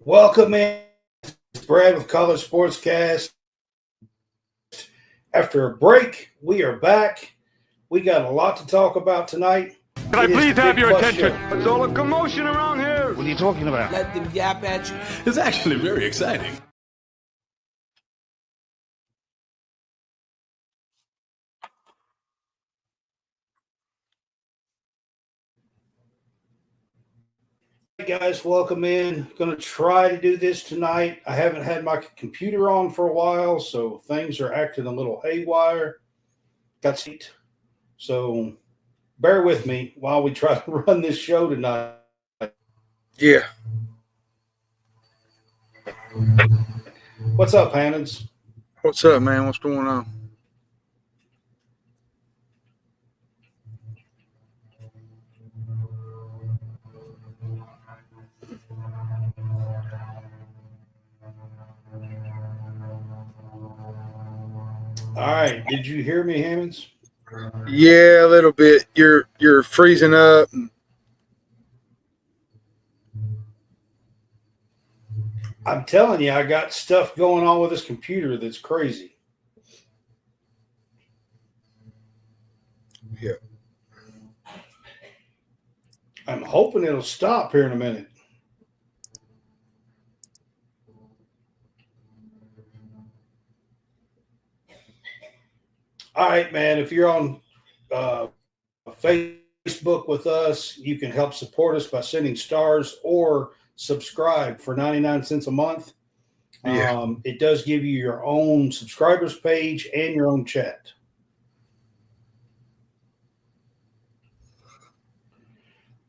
Welcome in. It's Brad with College SportsCast. After a break, we are back. We got a lot to talk about tonight. Can I please have your attention? There's all a commotion around here. What are you talking about? Let them yap at you. It's actually very exciting. Hey guys, welcome in. Going to try to do this tonight. I haven't had my computer on for a while, so things are acting a little haywire. Got seat. So bear with me while we try to run this show tonight. Yeah. What's up, Hannons? What's up, man? What's going on? All right. Did you hear me, Hammonds? Yeah, a little bit. You're freezing up. I'm telling you, I got stuff going on with this computer that's crazy. Yeah. I'm hoping it'll stop here in a minute. All right, man. If you're on Facebook with us, you can help support us by sending stars or subscribe for 99 cents a month. Yeah. It does give you your own subscribers page and your own chat.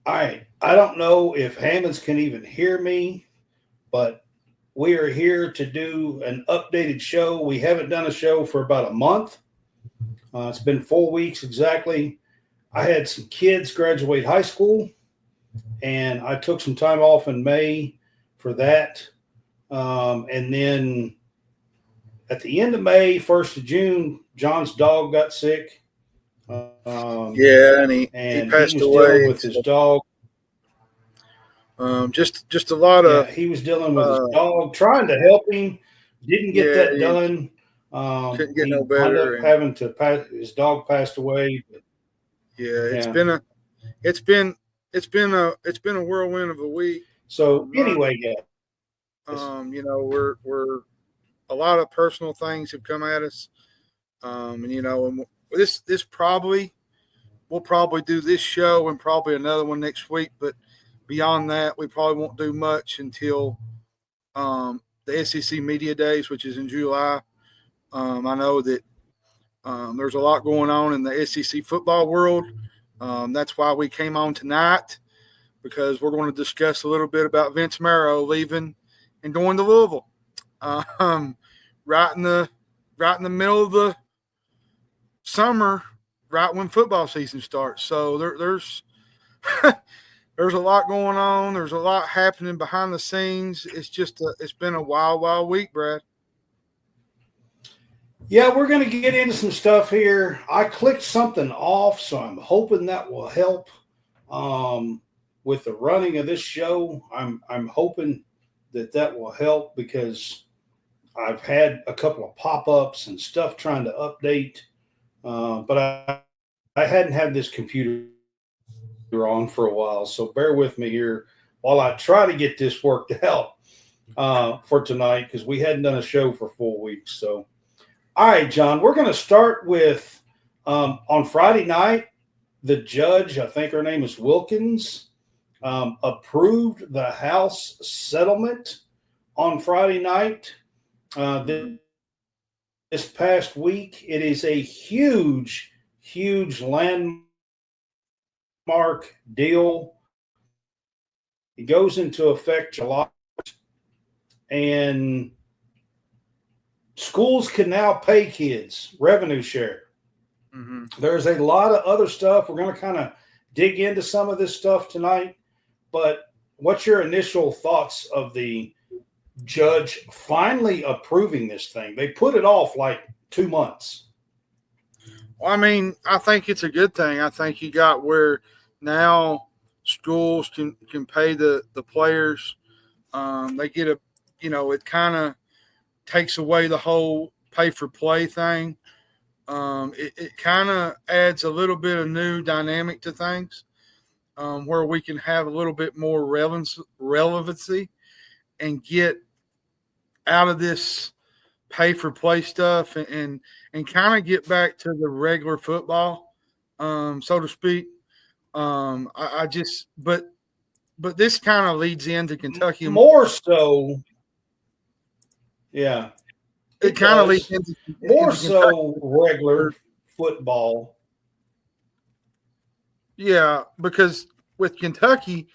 All right. I don't know if Hammonds can even hear me, but we are here to do an updated show. We haven't done a show for about a month. It's been 4 weeks exactly. I had some kids graduate high school, and I took some time off in May for that. And then at the end of May, 1st of June, John's dog got sick. Yeah, and he passed was away dealing with his dog. Just a lot of. He was dealing with his dog, trying to help him. Didn't get that done. Couldn't get no Wound better. up having to pass. His dog passed away. It's been a whirlwind of a week. So anyway, yeah. We're a lot of personal things have come at us. And this we'll probably do this show and probably another one next week, but beyond that, we probably won't do much until the SEC Media Days, which is in July. I know that there's a lot going on in the SEC football world. That's why we came on tonight, because we're going to discuss a little bit about Vince Marrow leaving and going to Louisville, right in the middle of the summer, right when football season starts. So there's there's a lot going on. There's a lot happening behind the scenes. It's been a wild week, Brad. Yeah, we're going to get into some stuff here. I clicked something off, so I'm hoping that will help with the running of this show. I'm hoping that will help, because I've had a couple of pop-ups and stuff trying to update, but I hadn't had this computer on for a while, so bear with me here while I try to get this worked out for tonight, because we hadn't done a show for 4 weeks. So, all right, John, we're going to start with on Friday night, the judge, I think her name is Wilkins, approved the House settlement on Friday night. This past week, it is a huge landmark deal. It goes into effect July, and schools can now pay kids revenue share. Mm-hmm. There's a lot of other stuff. We're going to kind of dig into some of this stuff tonight, but what's your initial thoughts of the judge finally approving this thing? They put it off like 2 months. Well, I mean, I think it's a good thing. I think you got where now schools can pay the players They get it kind of takes away the whole pay for play thing. It kind of adds a little bit of new dynamic to things, where we can have a little bit more relevancy and get out of this pay for play stuff and kind of get back to the regular football, so to speak. But this kind of leads into Kentucky more so. Yeah, it kind of leads into more so regular football. Yeah, because with Kentucky,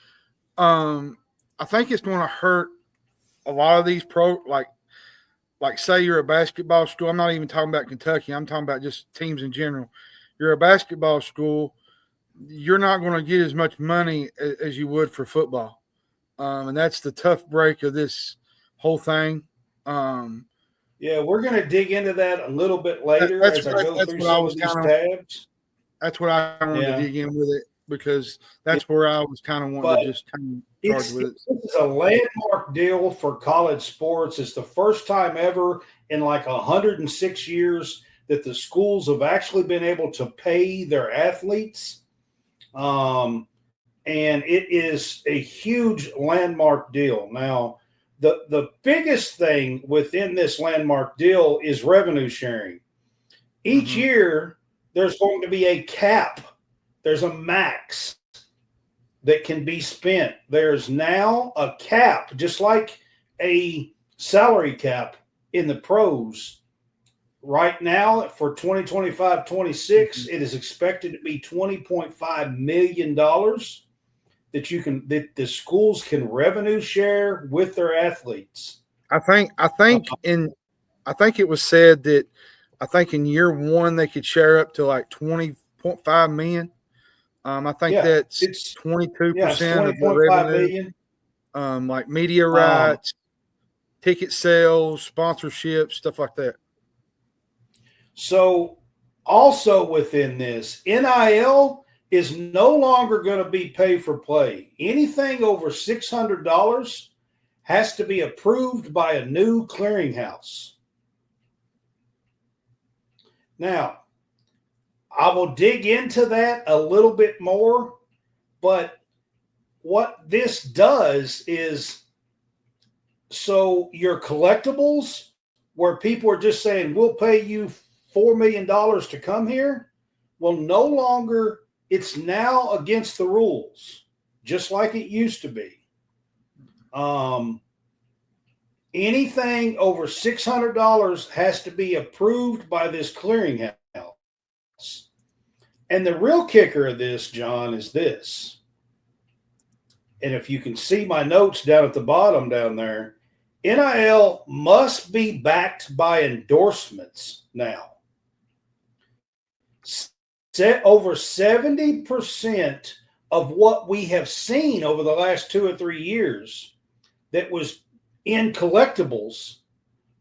I think it's going to hurt a lot of these like say you're a basketball school. I'm not even talking about Kentucky. I'm talking about just teams in general. You're a basketball school. You're not going to get as much money as you would for football. And that's the tough break of this whole thing. Yeah, we're going to dig into that a little bit later as I go through some of these tabs. That's what I wanted to dig in with it, because that's where I was kind of wanting to just kind of charge with it. This is a landmark deal for college sports. It's the first time ever in like 106 years that the schools have actually been able to pay their athletes. And it is a huge landmark deal. Now, the biggest thing within this landmark deal is revenue sharing. Each year, there's going to be a cap. There's a max that can be spent. There's now a cap, just like a salary cap in the pros. Right now, for 2025-26, it is expected to be $20.5 million that the schools can revenue share with their athletes. I think it was said that I think in year one they could share up to like $20.5 million. I think that's 22% of the revenue. Like media rights, ticket sales, sponsorships, stuff like that. So also within this, NIL is no longer going to be pay for play. Anything over $600 has to be approved by a new clearinghouse. Now, I will dig into that a little bit more, but what this does is, so your collectibles, where people are just saying, we'll pay you $4 million to come here, well, no longer, it's now against the rules, just like it used to be. Anything over $600 has to be approved by this clearinghouse. And the real kicker of this, John, is this. And if you can see my notes down at the bottom down there, NIL must be backed by endorsements now. Over 70% of what we have seen over the last 2 or 3 years that was in collectibles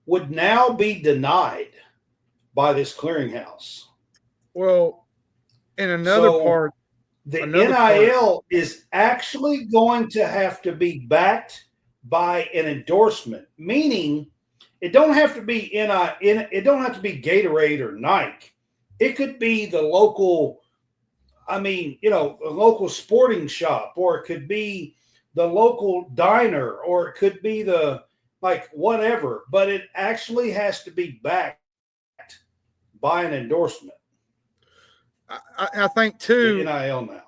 would now be denied by this clearinghouse. Well, in another part, the NIL is actually going to have to be backed by an endorsement, meaning it don't have to be it don't have to be Gatorade or Nike. It could be the local, a local sporting shop, or it could be the local diner, or it could be the whatever, but it actually has to be backed by an endorsement. I think too, the NIL now.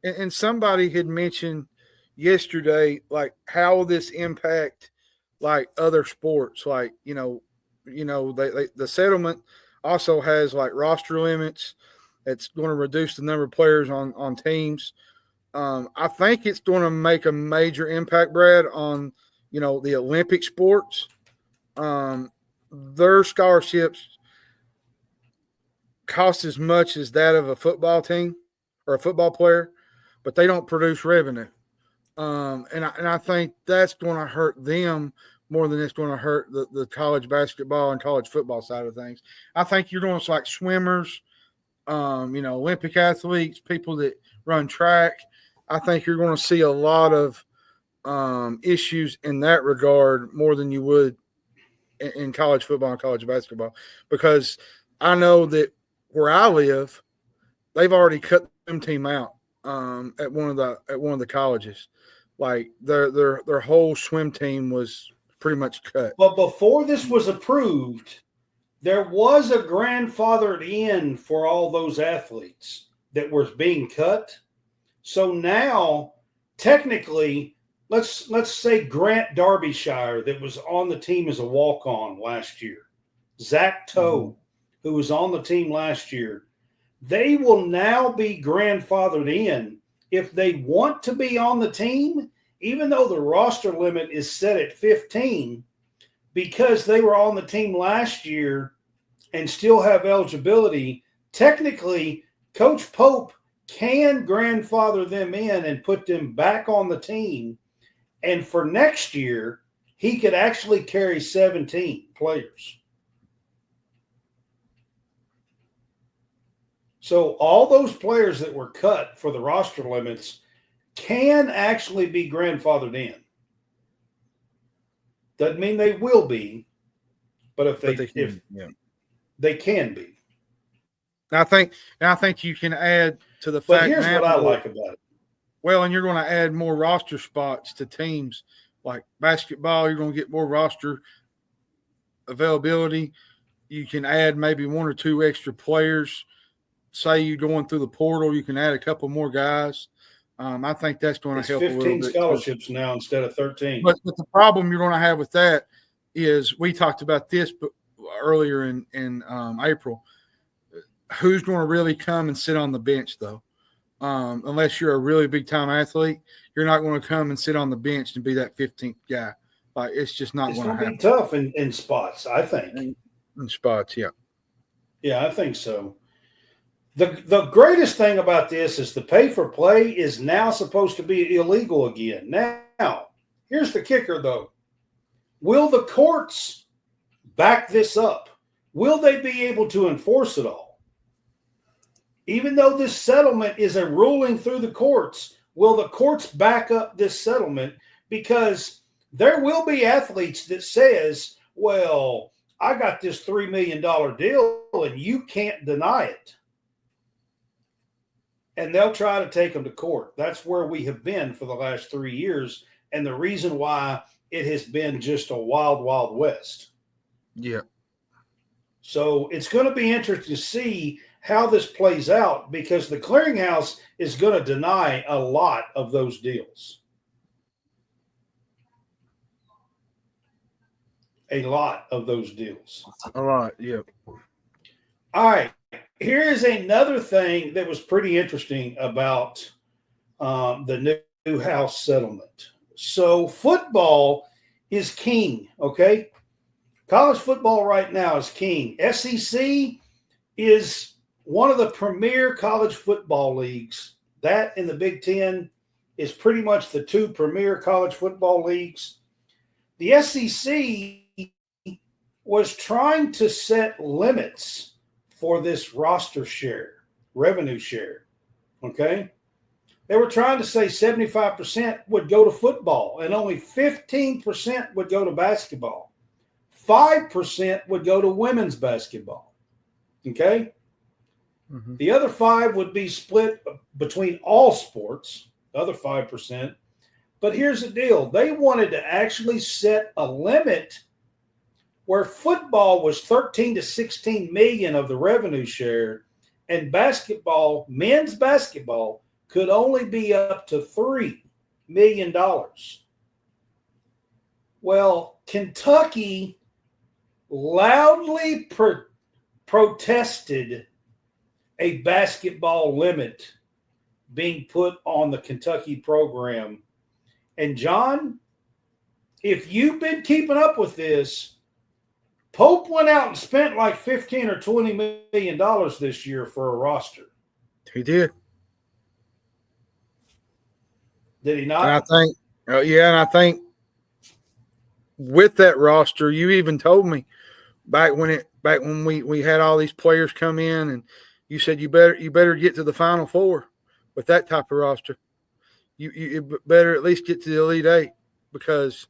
And somebody had mentioned yesterday, like, how will this impact like other sports? Like, the settlement also has like roster limits. It's going to reduce the number of players on teams. I think it's going to make a major impact, Brad, on, the Olympic sports. Their scholarships cost as much as that of a football team or a football player, but they don't produce revenue. And I think that's going to hurt them more than it's going to hurt the college basketball and college football side of things. I think you're going to like swimmers, Olympic athletes, people that run track. I think you're going to see a lot of issues in that regard more than you would in college football and college basketball, because I know that where I live, they've already cut the swim team out at one of the colleges. Like their whole swim team was pretty much cut. But before this was approved, there was a grandfathered in for all those athletes that were being cut. So now, technically, let's say Grant Derbyshire, that was on the team as a walk-on last year, Zach Toe, who was on the team last year, they will now be grandfathered in if they want to be on the team, even though the roster limit is set at 15, because they were on the team last year and still have eligibility. Technically, Coach Pope can grandfather them in and put them back on the team. And for next year, he could actually carry 17 players. So all those players that were cut for the roster limits can actually be grandfathered in. Doesn't mean they will be, but if they can be. I think you can add to the fact. But here's now, what I like about it. Well, and you're going to add more roster spots to teams like basketball. You're going to get more roster availability. You can add maybe one or two extra players. Say you're going through the portal, you can add a couple more guys. I think that's going to help 15 a little bit. scholarships now instead of 13. But the problem you're going to have with that is, we talked about this earlier in April. Who's going to really come and sit on the bench, though? Unless you're a really big-time athlete, you're not going to come and sit on the bench and be that 15th guy. Like, it's just not going to happen. It's going to be tough in spots, I think. In spots, yeah. Yeah, I think so. The greatest thing about this is the pay for play is now supposed to be illegal again. Now, here's the kicker, though. Will the courts back this up? Will they be able to enforce it all? Even though this settlement is a ruling through the courts, will the courts back up this settlement? Because there will be athletes that says, well, I got this $3 million deal and you can't deny it. And they'll try to take them to court. That's where we have been for the last 3 years. And the reason why it has been just a wild, wild west. Yeah. So it's going to be interesting to see how this plays out, because the clearinghouse is going to deny a lot of those deals. A lot of those deals. A lot, yeah. All right. Here is another thing that was pretty interesting about the new House settlement. So football is king, okay? College football right now is king. SEC is one of the premier college football leagues. That and the Big Ten is pretty much the two premier college football leagues. The SEC was trying to set limits for this roster share, revenue share, okay? They were trying to say 75% would go to football and only 15% would go to basketball. 5% would go to women's basketball, okay? Mm-hmm. The other 5 would be split between all sports, the other 5%. But here's the deal. They wanted to actually set a limit where football was 13 to 16 million of the revenue share, and basketball, men's basketball, could only be up to $3 million. Well, Kentucky loudly protested a basketball limit being put on the Kentucky program. And John, if you've been keeping up with this, Pope went out and spent like $15 or $20 million this year for a roster. He did. Did he not? And I think with that roster, you even told me back when we had all these players come in, and you said you better get to the Final Four with that type of roster. You better at least get to the Elite Eight. because,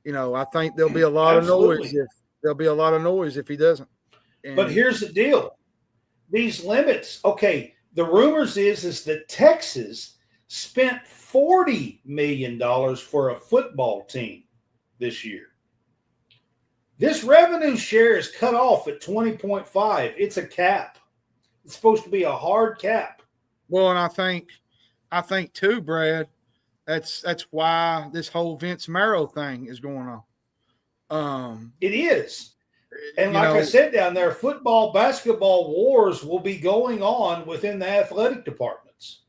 I think there'll be a lot of noise if he doesn't. But here's the deal. These limits, okay, the rumors is that Texas spent $40 million for a football team this year. This revenue share is cut off at 20.5. It's a cap. It's supposed to be a hard cap. Well, and I think too, Brad, that's why this whole Vince Marrow thing is going on. It is. And like I said down there, football, basketball wars will be going on within the athletic departments.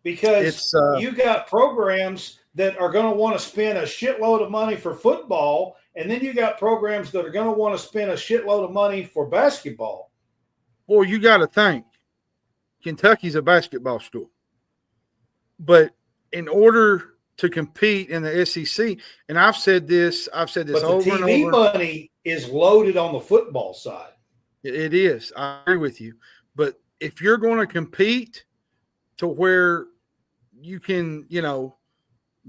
Because you got programs that are going to want to spend a shitload of money for football, and then you got programs that are going to want to spend a shitload of money for basketball. Well, you got to think, Kentucky's a basketball school. But in order to compete in the SEC, and I've said this but over and over. The TV money is loaded on the football side. It is. I agree with you. But if you're going to compete to where you can,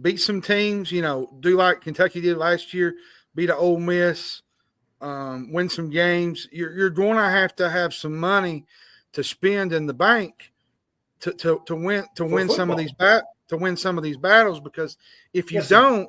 beat some teams, do like Kentucky did last year, beat an Ole Miss, win some games, you're going to have some money to spend in the bank to win some of these battles, because if you don't,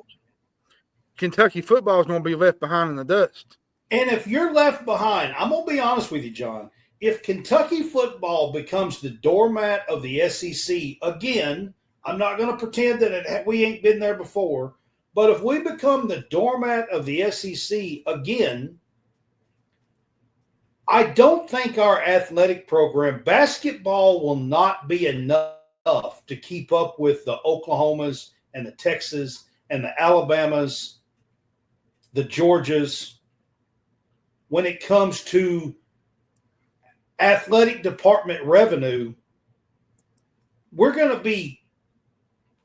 Kentucky football is going to be left behind in the dust. And if you're left behind, I'm going to be honest with you, John. If Kentucky football becomes the doormat of the SEC again, I'm not going to pretend that we ain't been there before, but if we become the doormat of the SEC again, I don't think our athletic program, basketball, will not be enough to keep up with the Oklahomas and the Texas and the Alabamas, the Georgias, when it comes to athletic department revenue. We're going to be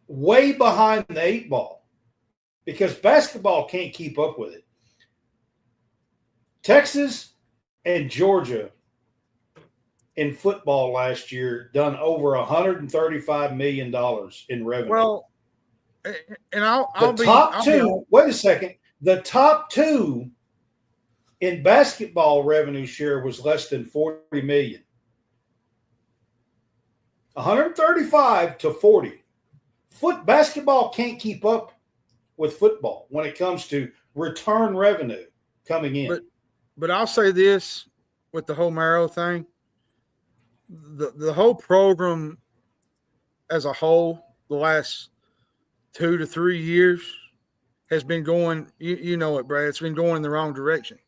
way behind the 8 ball because basketball can't keep up with it. Texas and Georgia in football last year done over $135 million in revenue. Well, and I'll wait a second. The top two in basketball revenue share was less than $40 million. 135 to 40. Basketball can't keep up with football when it comes to return revenue coming in. But I'll say this with the whole Marrow thing. The whole program as a whole, the last 2 to 3 years has been going, you know it, Brad, it's been going in the wrong direction.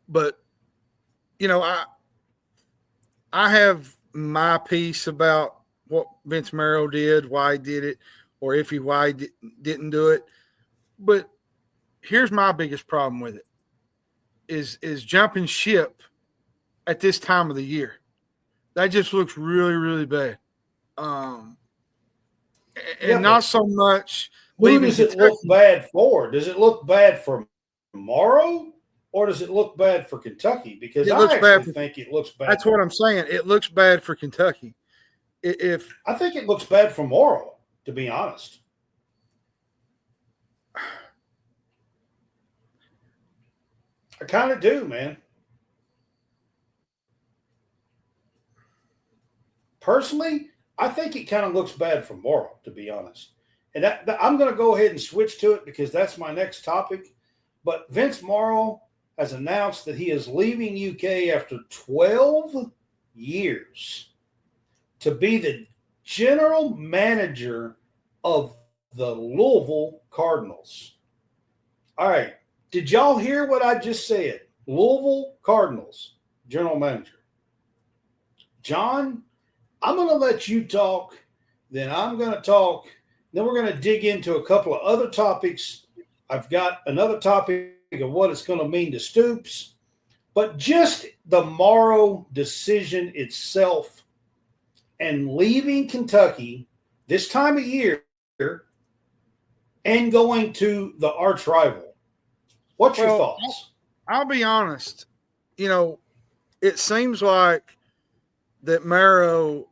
But, I have my piece about what Vince Marrow did, why he did it, or why he didn't do it. But here's my biggest problem with it is jumping ship at this time of the year. That just looks really, really bad. Not so much. Who does it look bad for? Does it look bad for Marrow, or does it look bad for Kentucky? Because I think it looks bad. That's what I'm saying. It looks bad for Kentucky. I think it looks bad for Marrow, to be honest. I kind of do, man. Personally, I think it kind of looks bad for Marrow, to be honest. And I'm going to go ahead and switch to it because that's my next topic. But Vince Marrow has announced that he is leaving UK after 12 years to be the general manager of the Louisville Cardinals. All right. Did y'all hear what I just said? Louisville Cardinals, general manager. John, I'm going to let you talk. Then I'm going to talk. Then we're going to dig into a couple of other topics. I've got another topic of what it's going to mean to Stoops. But just the Marrow decision itself and leaving Kentucky this time of year and going to the arch rival. What's your thoughts? I'll be honest. It seems like that Marrow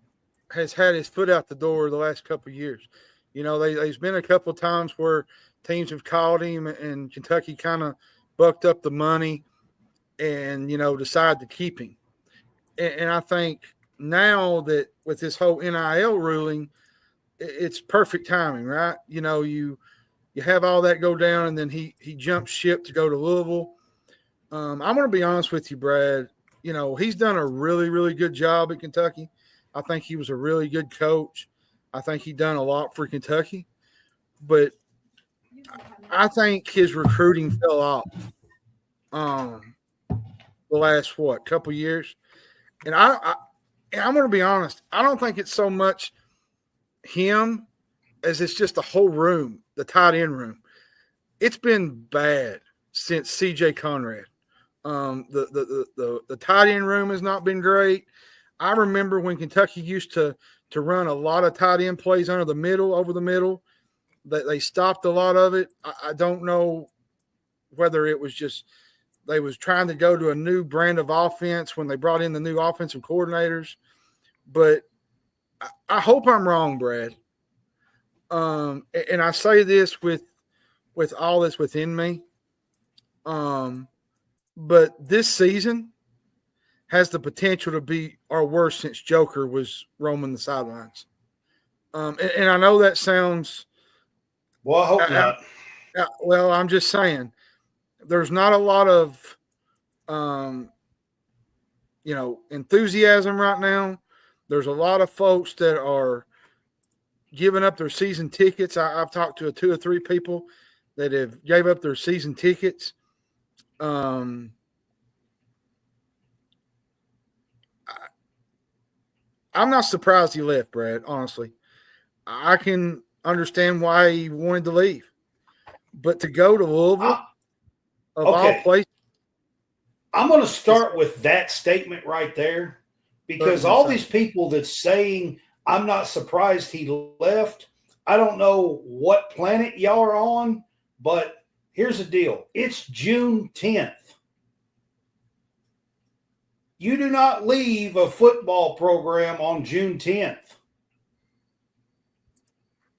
has had his foot out the door the last couple of years. You know, there's been a couple of times where teams have called him and Kentucky kind of bucked up the money and, you know, decided to keep him. And I think now that with this whole NIL ruling, it's perfect timing, right? You know, you have all that go down, and then he jumps ship to go to Louisville. I'm going to be honest with you, Brad. You know, he's done a really, really good job at Kentucky. I think he was a really good coach. I think he done a lot for Kentucky. But I think his recruiting fell off the last, couple years. And I'm going to be honest. I don't think it's so much him as it's just the whole room, the tight end room. It's been bad since C.J. Conrad. The tight end room has not been great. I remember when Kentucky used to run a lot of tight end plays over the middle. They stopped a lot of it. I don't know whether it was just they was trying to go to a new brand of offense when they brought in the new offensive coordinators. But I hope I'm wrong, Brad. And I say this with all this within me. But this season has the potential to be our worst since Joker was roaming the sidelines. And I know that sounds – well, I hope not. Well, I'm just saying there's not a lot of, enthusiasm right now. There's a lot of folks that are giving up their season tickets. I've talked to 2 or 3 people that have gave up their season tickets. I'm not surprised he left, Brad, honestly. I can understand why he wanted to leave. But to go to Louisville, of all places. I'm going to start with that statement right there because all these people that's saying I'm not surprised he left, I don't know what planet y'all are on, but here's the deal. It's June 10th. You do not leave a football program on June 10th.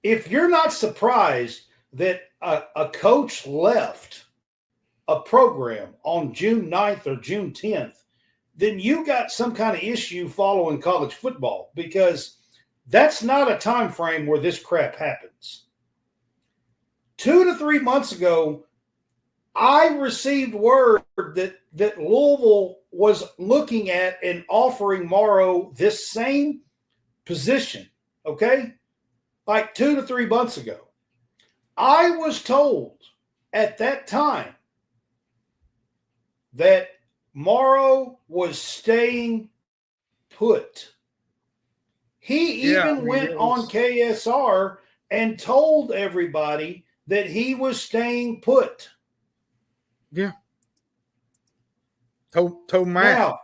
If you're not surprised that a coach left a program on June 9th or June 10th, then you got some kind of issue following college football because that's not a time frame where this crap happens. 2 to 3 months ago, I received word that Louisville was looking at and offering Marrow this same position, okay? Like 2 to 3 months ago. I was told at that time that Marrow was staying put. He even went on KSR and told everybody that he was staying put. Yeah. Told Matt. Now,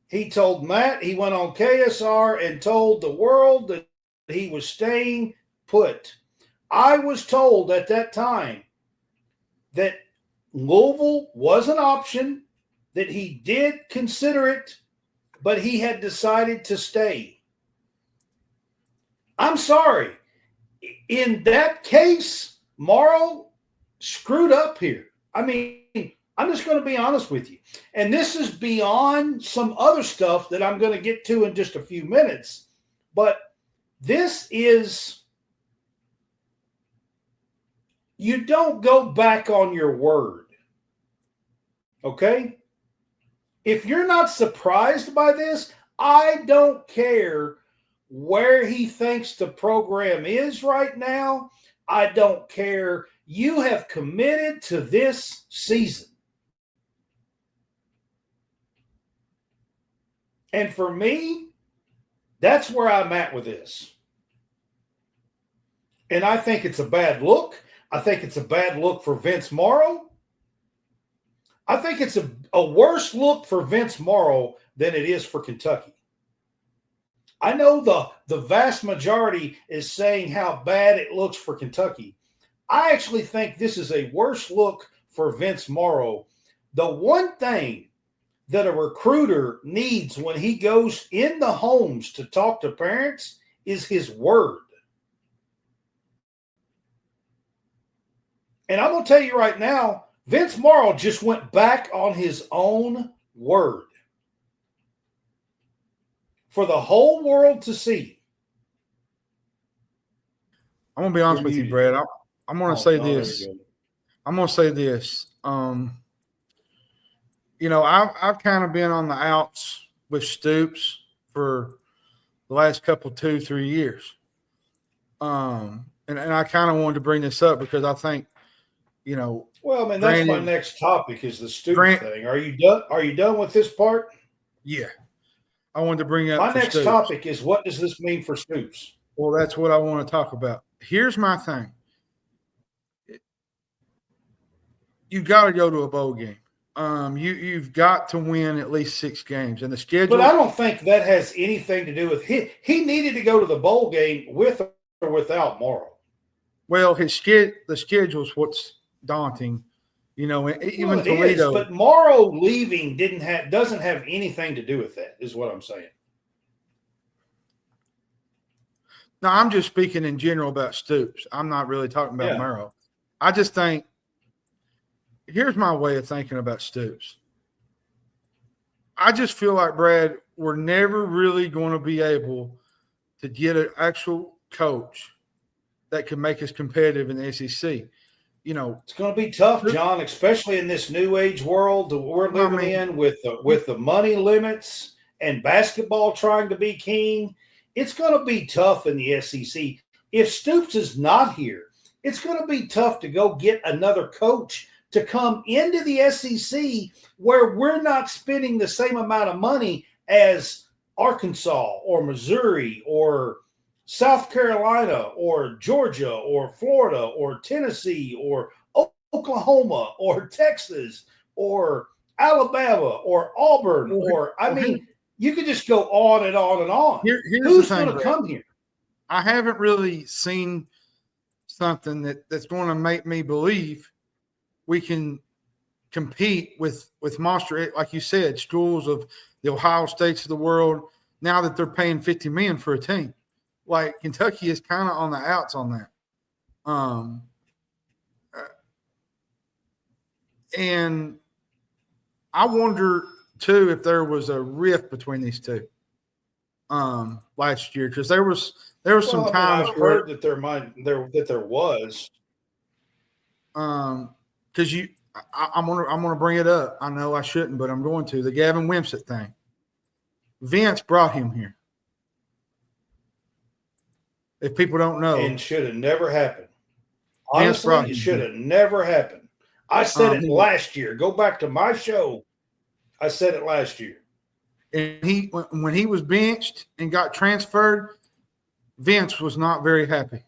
he told Matt, he went on KSR and told the world that he was staying put. I was told at that time that Louisville was an option, that he did consider it, but he had decided to stay. I'm sorry. In that case, Marrow screwed up here. I mean, I'm just going to be honest with you. And this is beyond some other stuff that I'm going to get to in just a few minutes. But this is, you don't go back on your word. Okay? If you're not surprised by this, I don't care where he thinks the program is right now. I don't care. You have committed to this season. And for me, that's where I'm at with this. And I think it's a bad look. I think it's a bad look for Vince Marrow. I think it's a worse look for Vince Marrow than it is for Kentucky. I know the vast majority is saying how bad it looks for Kentucky. I actually think this is a worse look for Vince Marrow. The one thing that a recruiter needs when he goes in the homes to talk to parents is his word. And I'm going to tell you right now, Vince Marrow just went back on his own word for the whole world to see. I'm going to be honest with you, Brad. I'm going to say this. I'm going to say this. I've kind of been on the outs with Stoops for the last couple, 2-3 years. And I kind of wanted to bring this up because I think, well, man, that's my next topic is the Stoops thing. Are you done? Are you done with this part? Yeah. I wanted to bring up my next topic is what does this mean for Stoops? Well, that's what I want to talk about. Here's my thing. You've got to go to a bowl game. You've got to win at least 6 games. And the schedule. But I don't think that has anything to do with him. He needed to go to the bowl game with or without Marrow. Well, the schedule's what's daunting. Even Toledo. Is, but Marrow leaving doesn't have anything to do with that, is what I'm saying. No, I'm just speaking in general about Stoops. I'm not really talking about Marrow. I just think here's my way of thinking about Stoops. I just feel like, Brad, we're never really going to be able to get an actual coach that can make us competitive in the SEC. It's going to be tough, John, especially in this new age world that we're living in with the money limits and basketball trying to be king. It's going to be tough in the SEC. If Stoops is not here, it's going to be tough to go get another coach to come into the SEC where we're not spending the same amount of money as Arkansas or Missouri or South Carolina or Georgia or Florida or Tennessee or Oklahoma or Texas or Alabama or Auburn you could just go on and on and on. Who's going to come here? I haven't really seen something that's going to make me believe we can compete with monster, like you said, schools of the Ohio States of the world, now that they're paying $50 million for a team. Like Kentucky is kind of on the outs on that. And I wonder too if there was a rift between these two last year, because there was some times I've heard that there was. Because I'm gonna bring it up. I know I shouldn't, but I'm going to. The Gavin Wimsatt thing. Vince brought him here. If people don't know, and should have never happened. Honestly, it should have never happened. I said it last year. Go back to my show. I said it last year. And when he was benched and got transferred, Vince was not very happy.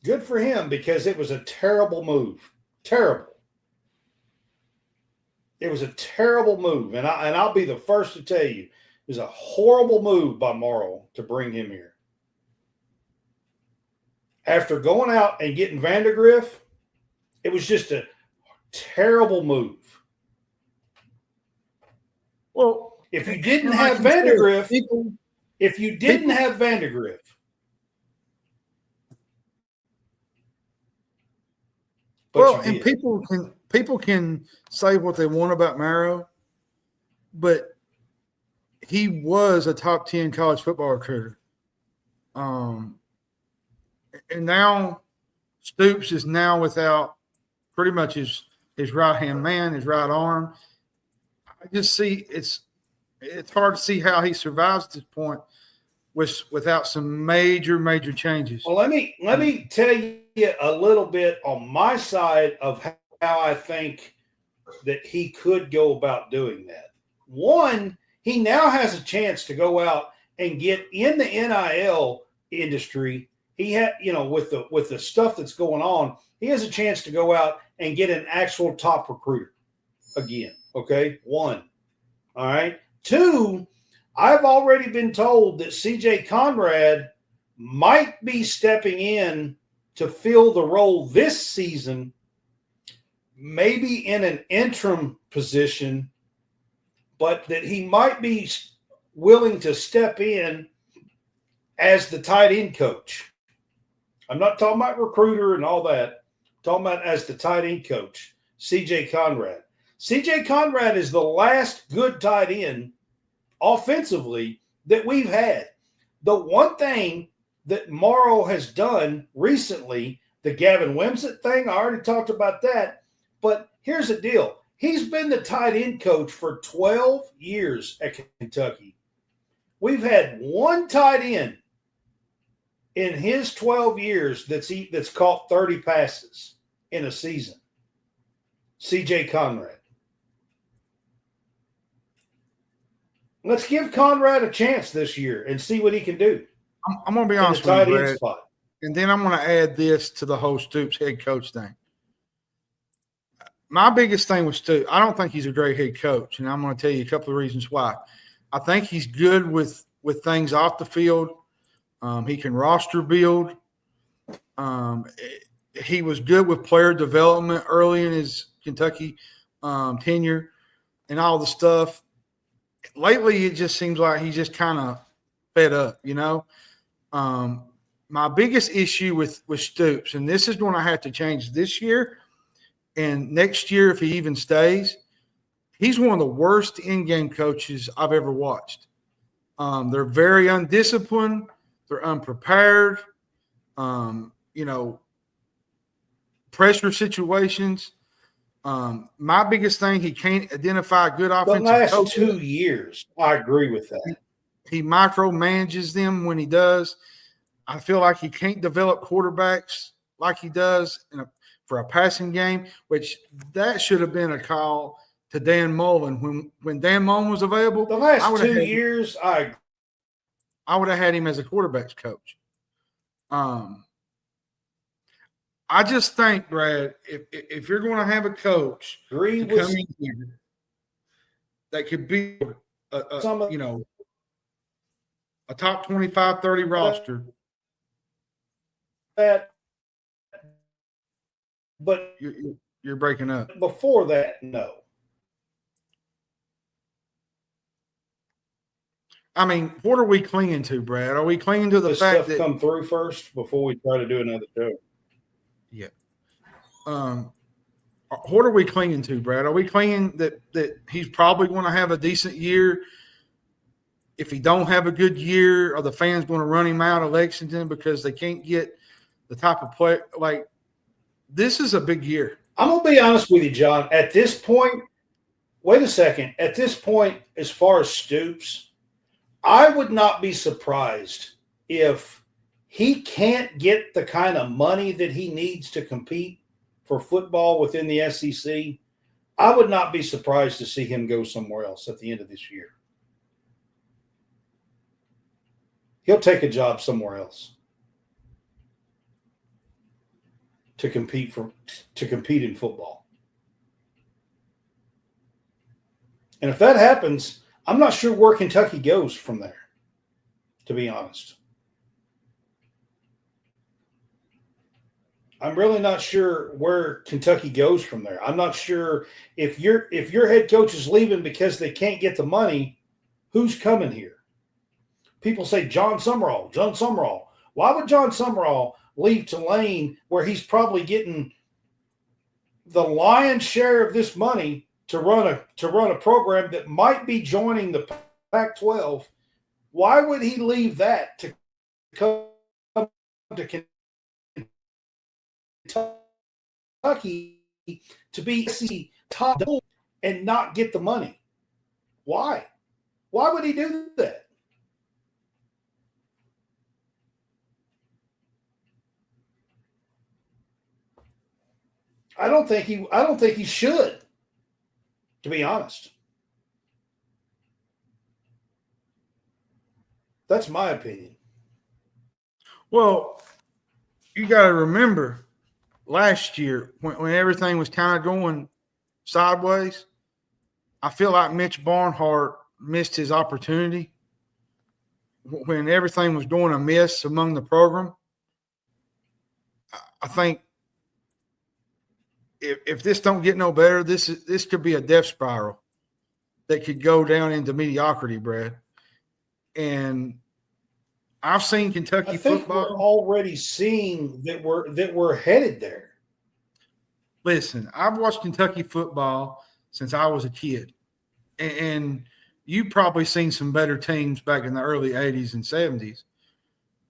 Good for him, because it was a terrible move. Terrible. It was a terrible move, and I'll be the first to tell you, it was a horrible move by Marrow to bring him here. After going out and getting Vandegrift, it was just a terrible move. Well, if you didn't have Vandegrift, and people can say what they want about Marrow, but he was a top 10 college football recruiter. And now Stoops is now without pretty much his right-hand man, his right arm. I just see it's hard to see how he survives at this point without some major changes. Well, let me tell you a little bit on my side of how I think that he could go about doing that. One, he now has a chance to go out and get in the NIL industry. He had, with the stuff that's going on, he has a chance to go out and get an actual top recruiter again. Okay. 1. All right. 2, I've already been told that CJ Conrad might be stepping in to fill the role this season maybe in an interim position, but that he might be willing to step in as the tight end coach. I'm not talking about recruiter and all that. I'm talking about as the tight end coach, C.J. Conrad. C.J. Conrad is the last good tight end offensively that we've had. The one thing that Marrow has done recently, the Gavin Wimsatt thing, I already talked about that. But here's the deal. He's been the tight end coach for 12 years at Kentucky. We've had one tight end in his 12 years that's caught 30 passes in a season. C.J. Conrad. Let's give Conrad a chance this year and see what he can do. I'm going to be honest with you, Brad, spot. And then I'm going to add this to the whole Stoops head coach thing. My biggest thing with Stoops, I don't think he's a great head coach, and I'm going to tell you a couple of reasons why. I think he's good with things off the field. He can roster build. He was good with player development early in his Kentucky tenure and all the stuff. Lately, it just seems like he's just kind of fed up, you know. My biggest issue with Stoops, and this is going to have to change this year and next year if he even stays, he's one of the worst in-game coaches I've ever watched. They're very undisciplined. They're unprepared. Pressure situations. My biggest thing, he can't identify good offensive coaches. The last coaches. 2 years, I agree with that. He micromanages them when he does. I feel like he can't develop quarterbacks like he does for a passing game, which that should have been a call to Dan Mullen. When Dan Mullen was available, the last 2 years, I would have had him as a quarterbacks coach. I just think, Brad, if you're going to have a coach come in here that could be a top 25, 30 roster. But you're breaking up. Before that, no. I mean, what are we clinging to, Brad? Are we clinging to the fact that come through first before we try to do another show? Yeah. What are we clinging to, Brad? Are we clinging that he's probably going to have a decent year? If he don't have a good year, are the fans going to run him out of Lexington because they can't get the type of play? Like, this is a big year. I'm going to be honest with you, John. At this point, wait a second. At this point, as far as Stoops, I would not be surprised if he can't get the kind of money that he needs to compete for football within the SEC. I would not be surprised to see him go somewhere else at the end of this year. He'll take a job somewhere else to compete in football. And if that happens, I'm not sure where Kentucky goes from there, to be honest. I'm really not sure where Kentucky goes from there. I'm not sure if your head coach is leaving because they can't get the money, who's coming here? People say John Summerall. Why would John Summerall leave Tulane where he's probably getting the lion's share of this money to run a program that might be joining the Pac-12? Why would he leave that to come to Kentucky to be top and not get the money? Why? Why would he do that? I don't think he should, to be honest. That's my opinion. Well, you got to remember last year when everything was kind of going sideways, I feel like Mitch Barnhart missed his opportunity when everything was going amiss among the program. I think if this don't get no better, this could be a death spiral that could go down into mediocrity, Brad. And I've seen Kentucky I think football. we're already seeing that we're headed there. Listen, I've watched Kentucky football since I was a kid, and you've probably seen some better teams back in the early 80s and 70s.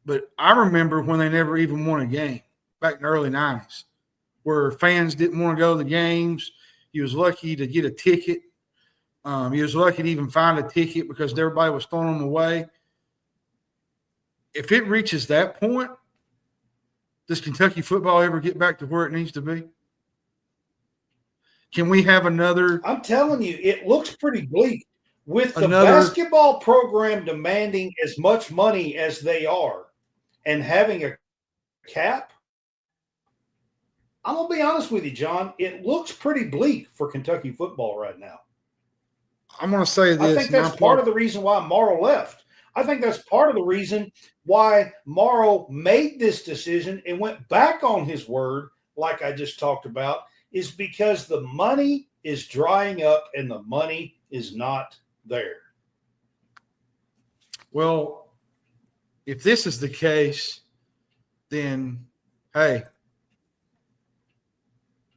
But I remember when they never even won a game back in the early 90s, where fans didn't want to go to the games. You was lucky to get a ticket. You was lucky to even find a ticket because everybody was throwing them away. If it reaches that point, does Kentucky football ever get back to where it needs to be? Can we have another? I'm telling you, it looks pretty bleak. With the basketball program demanding as much money as they are and having a cap, I'm going to be honest with you, John, it looks pretty bleak for Kentucky football right now. I'm going to say this. I think that's part of the reason why Marrow left. I think that's part of the reason why Marrow made this decision and went back on his word, like I just talked about, is because the money is drying up and the money is not there. Well, if this is the case, then, hey,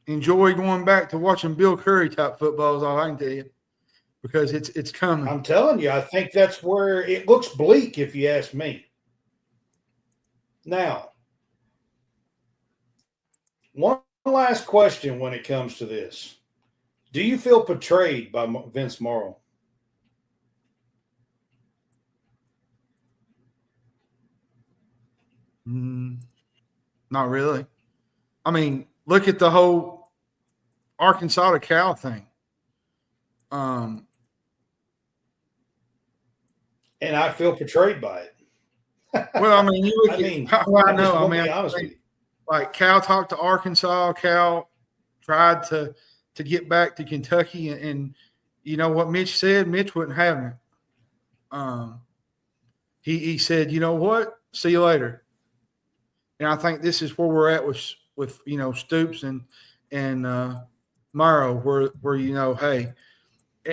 enjoy going back to watching Bill Curry type football is all I can tell you, because it's coming. I'm telling you, I think that's where it looks bleak, if you ask me. Now, one last question when it comes to this. Do you feel betrayed by Vince Marrow? Not really. I mean, look at the whole Arkansas to Cal thing. And I feel betrayed by it. Well, I mean, you look I know. I mean, honest with you. Like Cal talked to Arkansas. Cal tried to get back to Kentucky, and you know what Mitch said? Mitch wasn't having it. He said, you know what? See you later. And I think this is where we're at with you know, Stoops and Marrow, where you know, hey,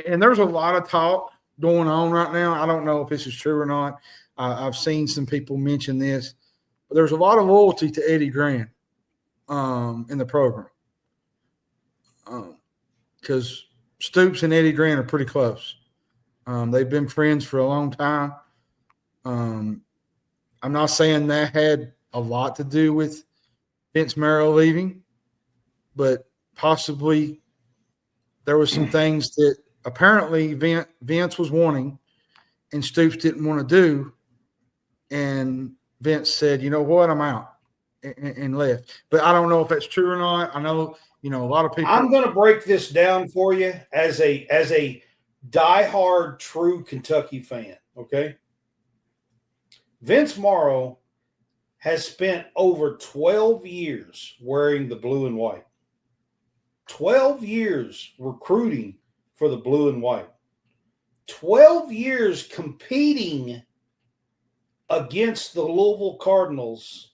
and there's a lot of talk going on right now. I don't know if this is true or not. I've seen some people mention this, but there's a lot of loyalty to Eddie Grant in the program, because Stoops and Eddie Grant are pretty close. They've been friends for a long time. I'm not saying that had a lot to do with Vince Marrow leaving, but possibly there was some things that apparently Vince was wanting and Stoops didn't want to do. And Vince said, you know what, I'm out, and left. But I don't know if that's true or not. I know, you know, a lot of people. I'm going to break this down for you as a diehard true Kentucky fan, okay? Vince Marrow has spent over 12 years wearing the blue and white. 12 years recruiting for the blue and white. 12 years competing against the Louisville Cardinals.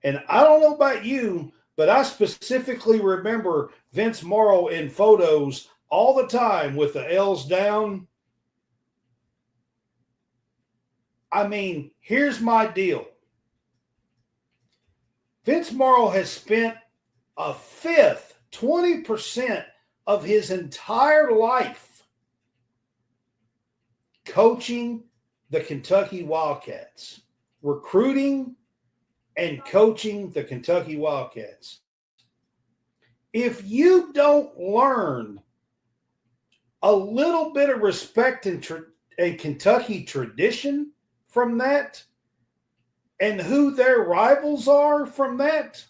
And I don't know about you, but I specifically remember Vince Marrow in photos all the time with the L's down. I mean, here's my deal. Vince Marrow has spent a fifth, 20% of his entire life coaching the Kentucky Wildcats, recruiting and coaching the Kentucky Wildcats. If you don't learn a little bit of respect and Kentucky tradition from that, and who their rivals are from that,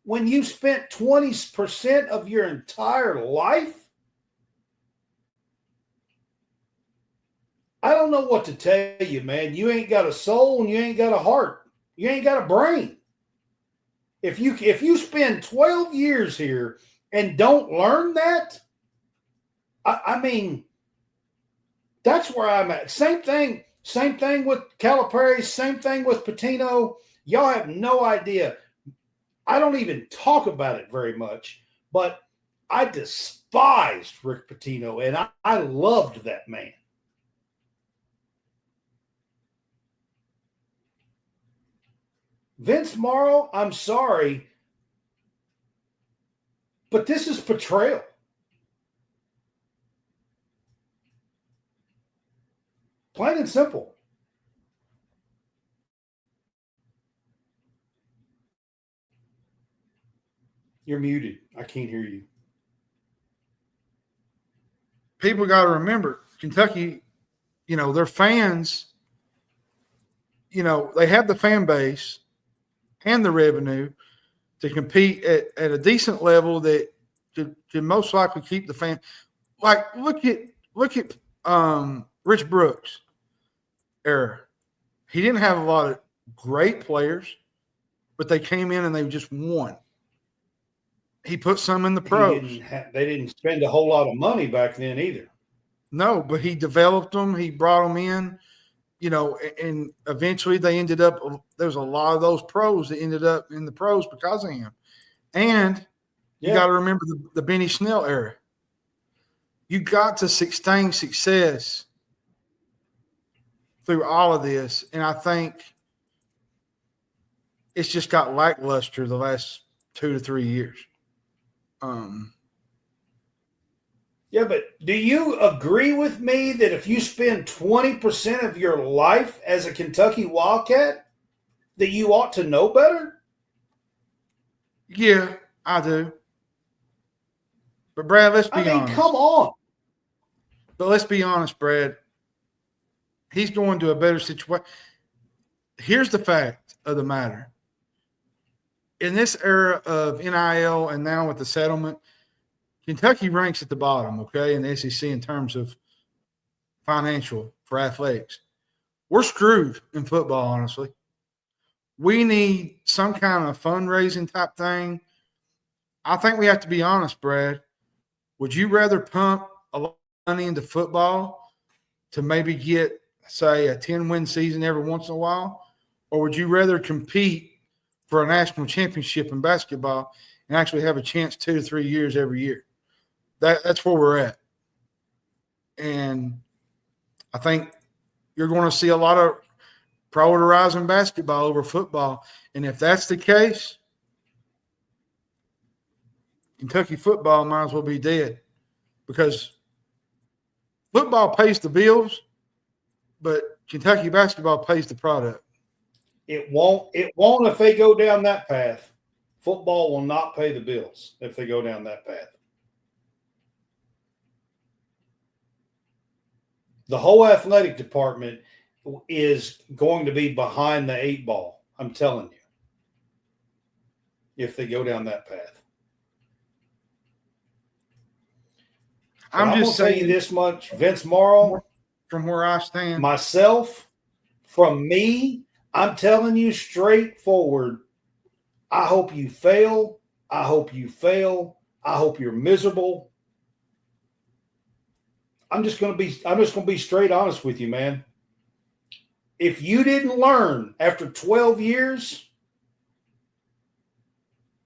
when you spent 20% of your entire life, I don't know what to tell you, man. You ain't got a soul and you ain't got a heart. You ain't got a brain. If you spend 12 years here and don't learn that, I mean, that's where I'm at. Same thing with Calipari, same thing with Patino. Y'all have no idea. I don't even talk about it very much, but I despised Rick Pitino, and I loved that man. Vince Marrow, I'm sorry, but this is betrayal. Plain and simple. You're muted. I can't hear you. People got to remember, Kentucky, their fans, they have the fan base and the revenue to compete at a decent level that could most likely keep the fan. Like, look at Rich Brooks' era. He didn't have a lot of great players, but they came in and they just won. He put some in the pros. They didn't spend a whole lot of money back then either. No, but he developed them. He brought them in, and eventually they ended up – there's a lot of those pros that ended up in the pros because of him. And you got to remember the Benny Snell era. You got to sustain success through all of this, and I think it's just got lackluster the last 2 to 3 years. Yeah, but do you agree with me that if you spend 20% of your life as a Kentucky Wildcat, that you ought to know better? Yeah, I do. But, Brad, let's be honest. Come on. But let's be honest, Brad. He's going to a better situation. Here's the fact of the matter. In this era of NIL and now with the settlement, Kentucky ranks at the bottom, okay, in the SEC in terms of financial for athletics. We're screwed in football, honestly. We need some kind of fundraising type thing. I think we have to be honest, Brad. Would you rather pump a lot of money into football to maybe get, say, a 10-win season every once in a while? Or would you rather compete for a national championship in basketball and actually have a chance 2 to 3 years every year? That's where we're at. And I think you're going to see a lot of prioritizing basketball over football. And if that's the case, Kentucky football might as well be dead, because football pays the bills, but Kentucky basketball pays the product. It won't if they go down that path. Football will not pay the bills if they go down that path. The whole athletic department is going to be behind the 8 ball. I'm telling you. If they go down that path. I'm just saying you this much, Vince Marrow, from where I stand, myself, from me, I'm telling you straightforward, I hope you fail. I hope you fail. I hope you're miserable. I'm just going to be straight honest with you, man. If you didn't learn after 12 years,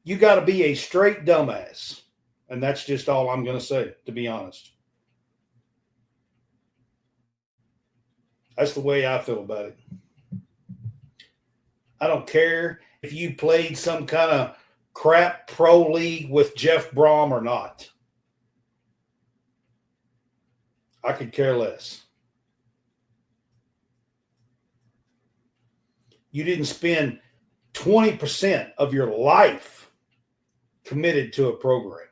you got to be a straight dumbass. And that's just all I'm going to say, to be honest. That's the way I feel about it. I don't care if you played some kind of crap pro league with Jeff Brom or not. I could care less. You didn't spend 20% of your life committed to a program.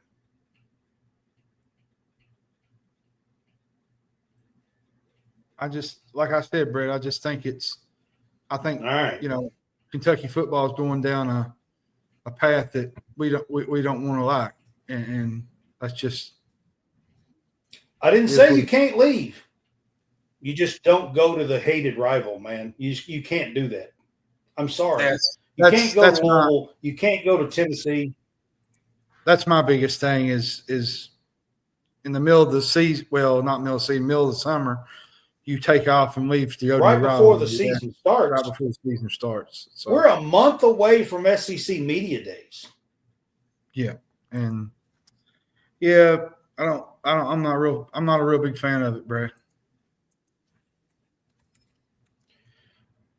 Like I said, Brett, I just think all right. Kentucky football is going down a path that we don't want to like. And that's just. I didn't say you can't leave. You just don't go to the hated rival, man. You can't do that. I'm sorry. You can't go to Louisville. You can't go to Tennessee. That's my biggest thing is in the middle of the season. Well, not middle of the season, middle of the summer. you take off and leave to go right to before the season starts. Right before the season starts. So, we're a month away from SEC Media Days. Yeah, and I'm not a real big fan of it, Brad.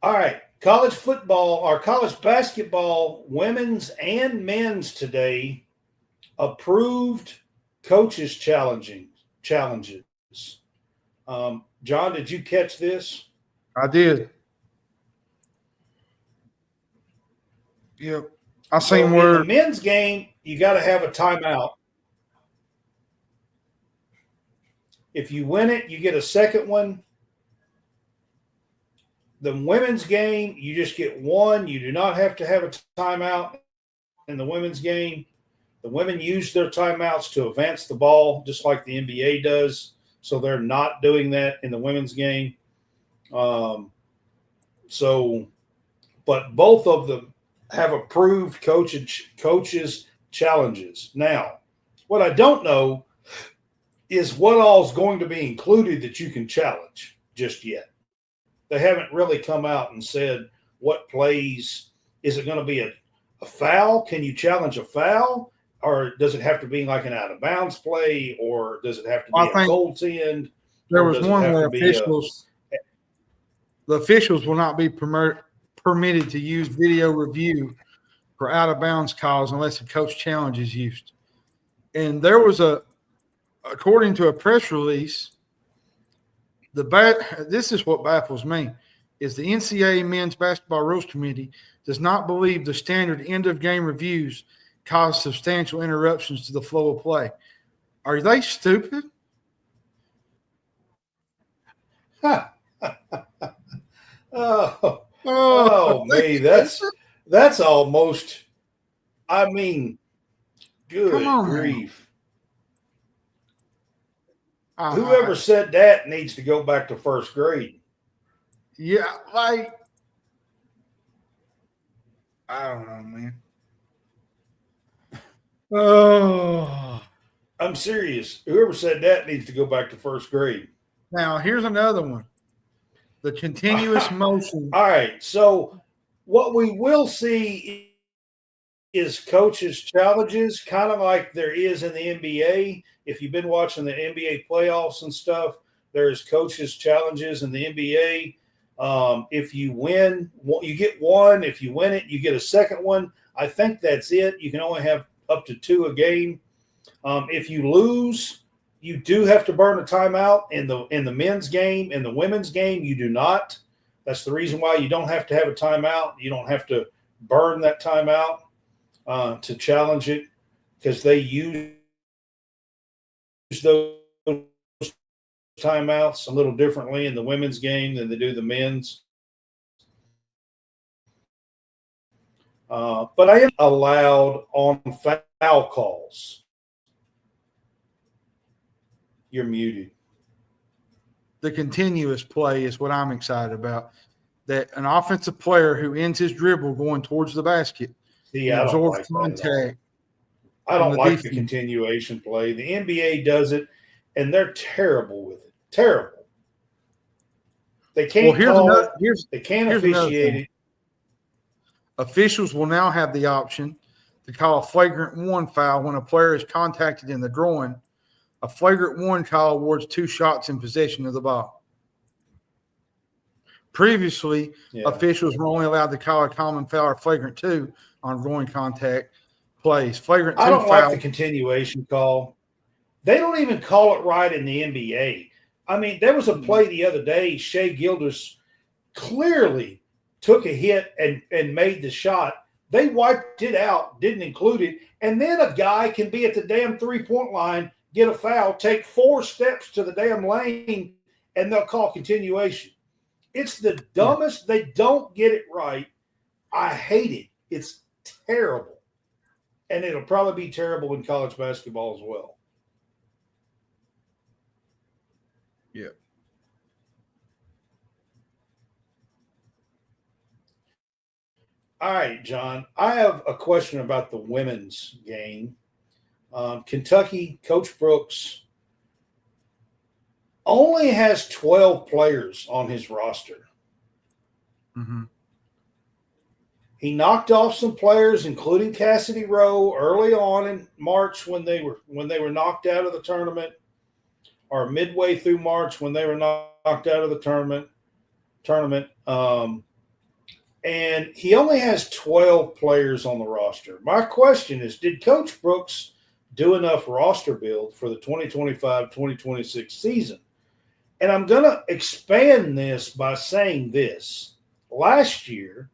All right, college football or college basketball, women's and men's today approved coaches challenges. John, did you catch this? I did. Yep. I seen where in the men's game, you got to have a timeout. If you win it, you get a second one. The women's game, you just get one. You do not have to have a timeout in the women's game. The women use their timeouts to advance the ball, just like the NBA does. So they're not doing that in the women's game. But both of them have approved coaches challenges. Now, what I don't know is what all is going to be included that you can challenge just yet. They haven't really come out and said what plays. Is it going to be a foul? Can you challenge a foul? Or does it have to be like an out-of-bounds play? Or does it have to be a goaltend? There was one where the officials will not be permitted to use video review for out-of-bounds calls unless a coach challenge is used. And there was according to a press release, this is what baffles me, is the NCAA Men's Basketball Rules Committee does not believe the standard end-of-game reviews cause substantial interruptions to the flow of play. Are they stupid? Oh, me, that's almost. I mean, good grief. Whoever said that needs to go back to first grade. Yeah, like, I don't know, man. Oh, I'm serious. Whoever said that needs to go back to first grade. Now, here's another one. The continuous motion. All right. So what we will see is coaches' challenges, kind of like there is in the NBA. If you've been watching the NBA playoffs and stuff, there's coaches' challenges in the NBA. If you win, you get one. If you win it, you get a second one. I think that's it. You can only have up to 2 a game. If you lose, you do have to burn a timeout in the men's game. In the women's game, you do not. That's the reason why you don't have to have a timeout. You don't have to burn that timeout to challenge it, because they use those timeouts a little differently in the women's game than they do the men's. But I am allowed on foul calls. You're muted. The continuous play is what I'm excited about. That an offensive player who ends his dribble going towards the basket absorbs contact. I don't like the continuation play. The NBA does it, and they're terrible with it. Terrible. They can't they can't officiate it. Officials will now have the option to call a flagrant 1 foul when a player is contacted in the groin. A flagrant 1 call awards 2 shots in possession of the ball. Previously, officials were only allowed to call a common foul or flagrant 2 on groin contact plays. Flagrant 2 I don't like the continuation call. They don't even call it right in the NBA. I mean, there was a play the other day. Shea Gilders clearly took a hit and made the shot. They wiped it out, didn't include it. And then a guy can be at the damn 3-point line, get a foul, take 4 steps to the damn lane, and they'll call continuation. It's the dumbest. They don't get it right. I hate it. It's terrible. And it'll probably be terrible in college basketball as well. Yeah. All right, John. I have a question about the women's game. Kentucky, Coach Brooks, only has 12 players on his roster. Mm-hmm. He knocked off some players, including Cassidy Rowe, early on in March when they were knocked out of the tournament, or midway through March when they were knocked out of the tournament. And he only has 12 players on the roster. My question is, did Coach Brooks do enough roster build for the 2025-2026 season? And I'm going to expand this by saying this. Last year,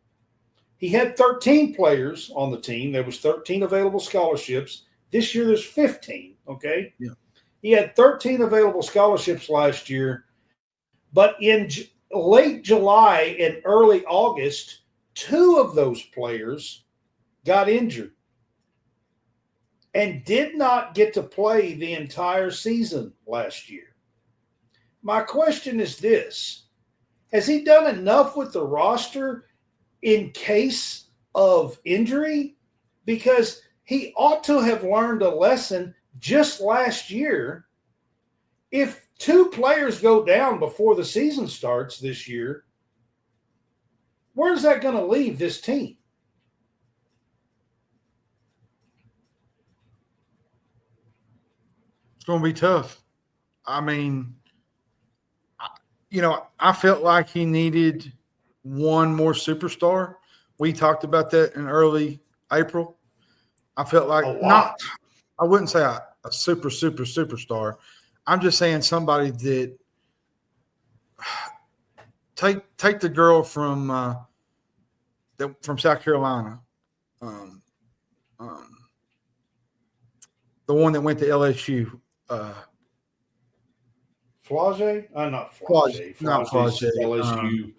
he had 13 players on the team. There was 13 available scholarships. This year, there's 15, okay? Yeah. He had 13 available scholarships last year. But in late July and early August, 2 of those players got injured and did not get to play the entire season last year. My question is this: has he done enough with the roster in case of injury? Because he ought to have learned a lesson just last year. If 2 players go down before the season starts this year, where's that going to leave this team? It's going to be tough. I mean, I felt like he needed one more superstar. We talked about that in early April. I felt like I wouldn't say a superstar. I'm just saying somebody that take the girl from South Carolina, the one that went to LSU. Flage? Not Flage. Not Flage. LSU.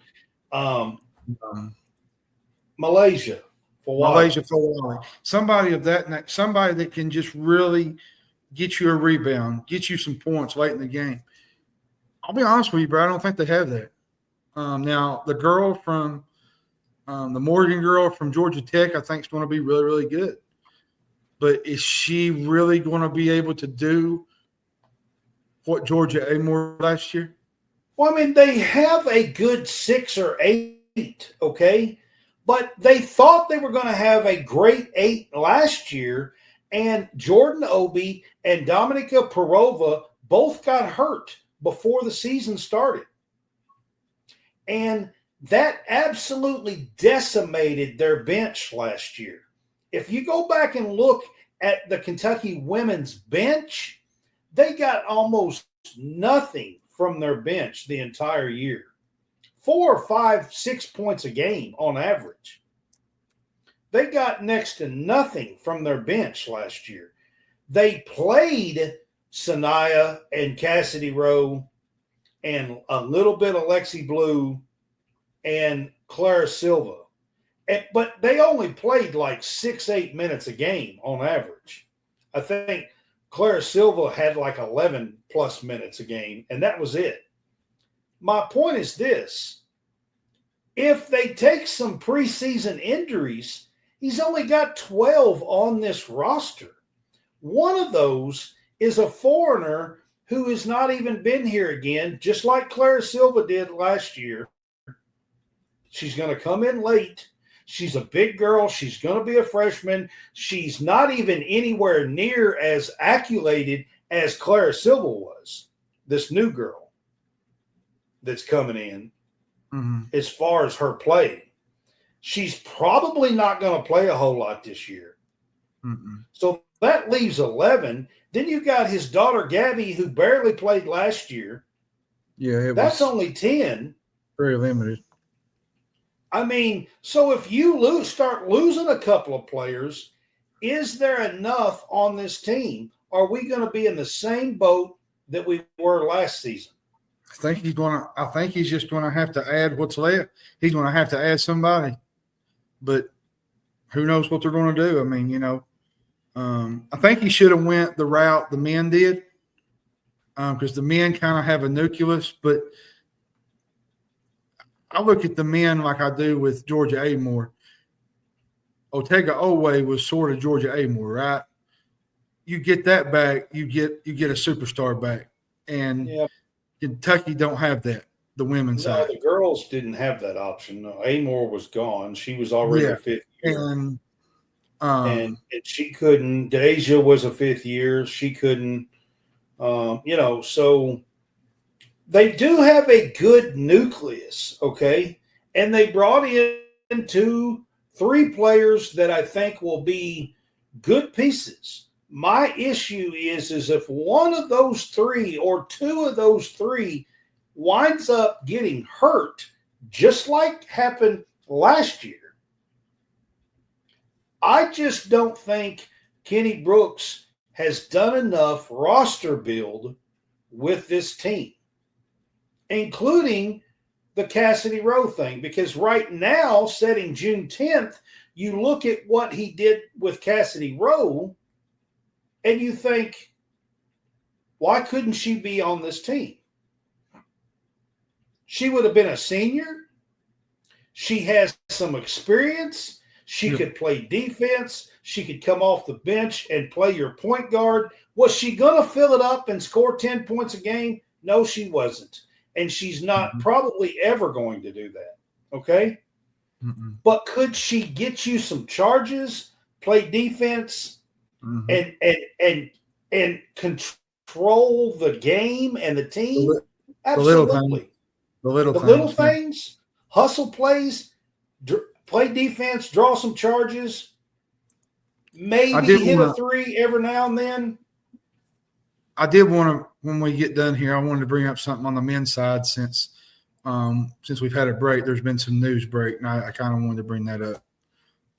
Malaysia. Malaysia Fawali. Somebody of that, somebody that can just really get you a rebound, get you some points late in the game. I'll be honest with you, bro. I don't think they have that. Now, the girl from the Morgan girl from Georgia Tech, I think is going to be really, really good. But is she really going to be able to do what Georgia Amore last year? Well, I mean, they have a good 6 or 8, okay? But they thought they were going to have a great 8 last year, and Jordan Obi and Dominika Perova both got hurt before the season started. And that absolutely decimated their bench last year. If you go back and look at the Kentucky women's bench, they got almost nothing from their bench the entire year. 4, 5, 6 points a game on average. They got next to nothing from their bench last year. They played Sanaya and Cassidy Rowe and a little bit of Lexi Blue and Clara Silva. But they only played like 6-8 minutes a game on average. I think Clara Silva had like 11 plus minutes a game, and that was it. My point is this: if they take some preseason injuries, he's only got 12 on this roster. One of those is a foreigner who has not even been here again, just like Clara Silva did last year. She's going to come in late. She's a big girl. She's going to be a freshman. She's not even anywhere near as accolated as Clara Silva was, this new girl that's coming in, as far as her play. She's probably not going to play a whole lot this year. So that leaves 11. Then you got his daughter, Gabby, who barely played last year. Yeah, that's only 10. Very limited. I mean, so if you start losing a couple of players, is there enough on this team? Are we going to be in the same boat that we were last season? I think he's just going to have to add what's left. He's going to have to add somebody, but who knows what they're going to do? I mean, I think he should have went the route the men did, because the men kind of have a nucleus, but I look at the men like I do with Georgia Amore. Otega Owe was sort of Georgia Amore, right? You get that back, you get a superstar back. And Kentucky don't have that. The women's No, side. the girls didn't have that option. No, Amore was gone. She was already a fifth year. And And she couldn't. Deja was a fifth year. She couldn't. So they do have a good nucleus, okay? And they brought in 3 players that I think will be good pieces. My issue is if one of those 3 or 2 of those 3 winds up getting hurt, just like happened last year, I just don't think Kenny Brooks has done enough roster build with this team, including the Cassidy Rowe thing, because right now, setting June 10th, you look at what he did with Cassidy Rowe and you think, why couldn't she be on this team? She would have been a senior. She has some experience. She could play defense. She could come off the bench and play your point guard. Was she going to fill it up and score 10 points a game? No, she wasn't. And she's not probably ever going to do that. Okay? But could she get you some charges, play defense, and control the game and the team? Absolutely. The little things, hustle plays, play defense, draw some charges, maybe hit a 3 every now and then. I did want to, when we get done here, I wanted to bring up something on the men's side since we've had a break. There's been some news break, and I kind of wanted to bring that up.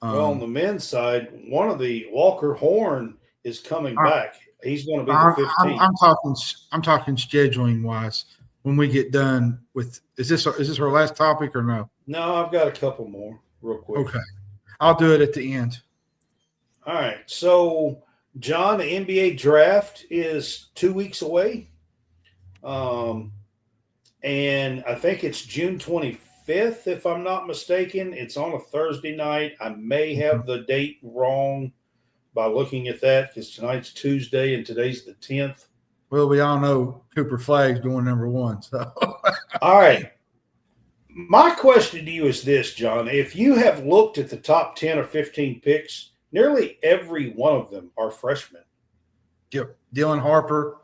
Well, on the men's side, one of the Walker Horn is coming back. He's going to be the 15th. I'm talking scheduling wise. When we get done with, is this our last topic or no? No, I've got a couple more real quick. Okay, I'll do it at the end. All right. So, John, the NBA draft is 2 weeks away. And I think it's June 25th, if I'm not mistaken. It's on a Thursday night. I may have the date wrong by looking at that because tonight's Tuesday and today's the 10th. Well, we all know Cooper Flagg's going number 1. So, all right. My question to you is this, John. If you have looked at the top 10 or 15 picks, nearly every one of them are freshmen. Yep. Dylan Harper,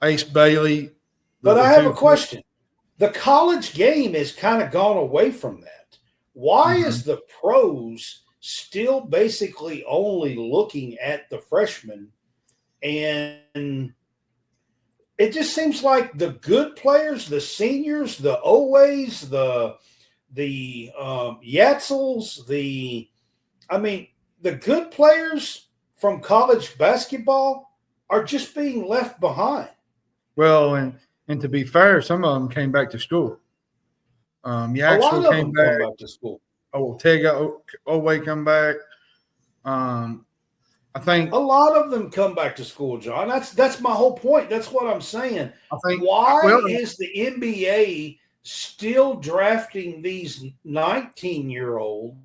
Ace Bailey. But I have a question. The college game has kind of gone away from that. Why is the pros still basically only looking at the freshmen? And it just seems like the good players, the seniors, the Oways, the Yatzels, the good players from college basketball are just being left behind. Well, and to be fair, some of them came back to school. Yaxel came back to school. Ortega Oway come back. I think a lot of them come back to school, John. That's my whole point. That's what I'm saying. I think why is the NBA still drafting these 19-year-olds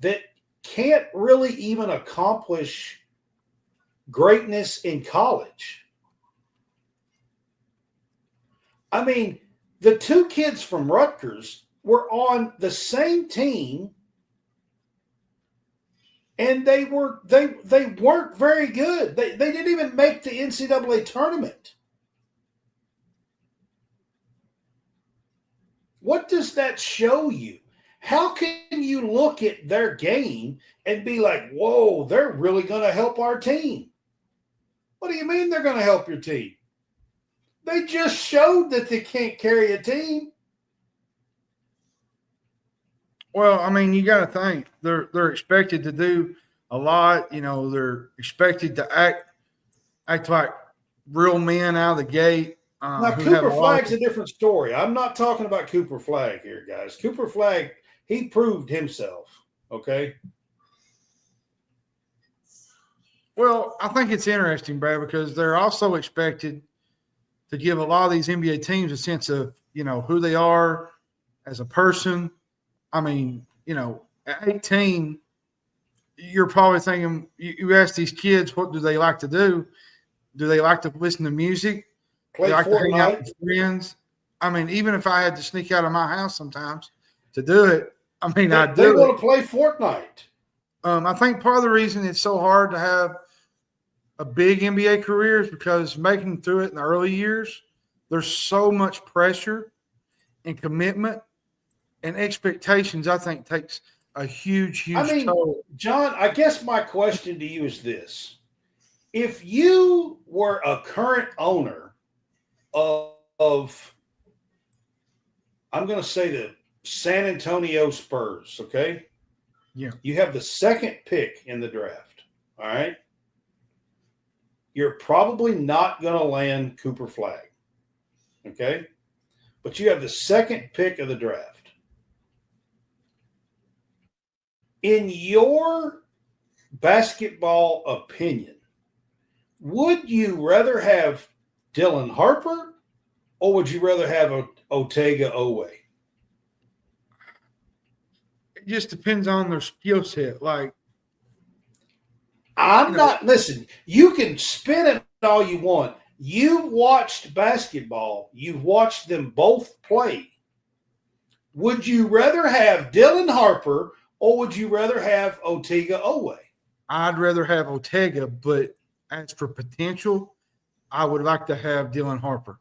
that can't really even accomplish greatness in college? I mean, the 2 kids from Rutgers were on the same team, and they weren't very good. They didn't even make the NCAA tournament. What does that show you? How can you look at their game and be like, whoa, they're really going to help our team? What do you mean they're going to help your team? They just showed that they can't carry a team. Well, I mean, you got to think they're expected to do a lot. You know, they're expected to act like real men out of the gate. Now, Cooper Flagg's a different story. I'm not talking about Cooper Flagg here, guys. Cooper Flagg, he proved himself. Okay. Well, I think it's interesting, Brad, because they're also expected to give a lot of these NBA teams a sense of, you know, who they are as a person. I mean, you know, at 18, you're probably thinking, you ask these kids, what do they like to do? Do they like to listen to music? Play Do they like to hang out Fortnite. with friends? I mean, even if I had to sneak out of my house sometimes to do it, I mean, I They do want it. to play Fortnite. I think part of the reason it's so hard to have a big NBA career is because making through it in the early years, there's so much pressure and commitment and expectations. I think takes a huge toll. John, I guess my question to you is this. If you were a current owner of I'm going to say the San Antonio Spurs, okay? Yeah. You have the second pick in the draft, all right? You're probably not going to land Cooper Flagg, okay? But you have the second pick of the draft. In your basketball opinion, would you rather have Dylan Harper or would you rather have Otega Owe? It just depends on their skill set. Like, Listen, you can spin it all you want. You've watched basketball. You've watched them both play. Would you rather have Dylan Harper or would you rather have Otega Owe? I'd rather have Otega, but as for potential, I would like to have Dylan Harper.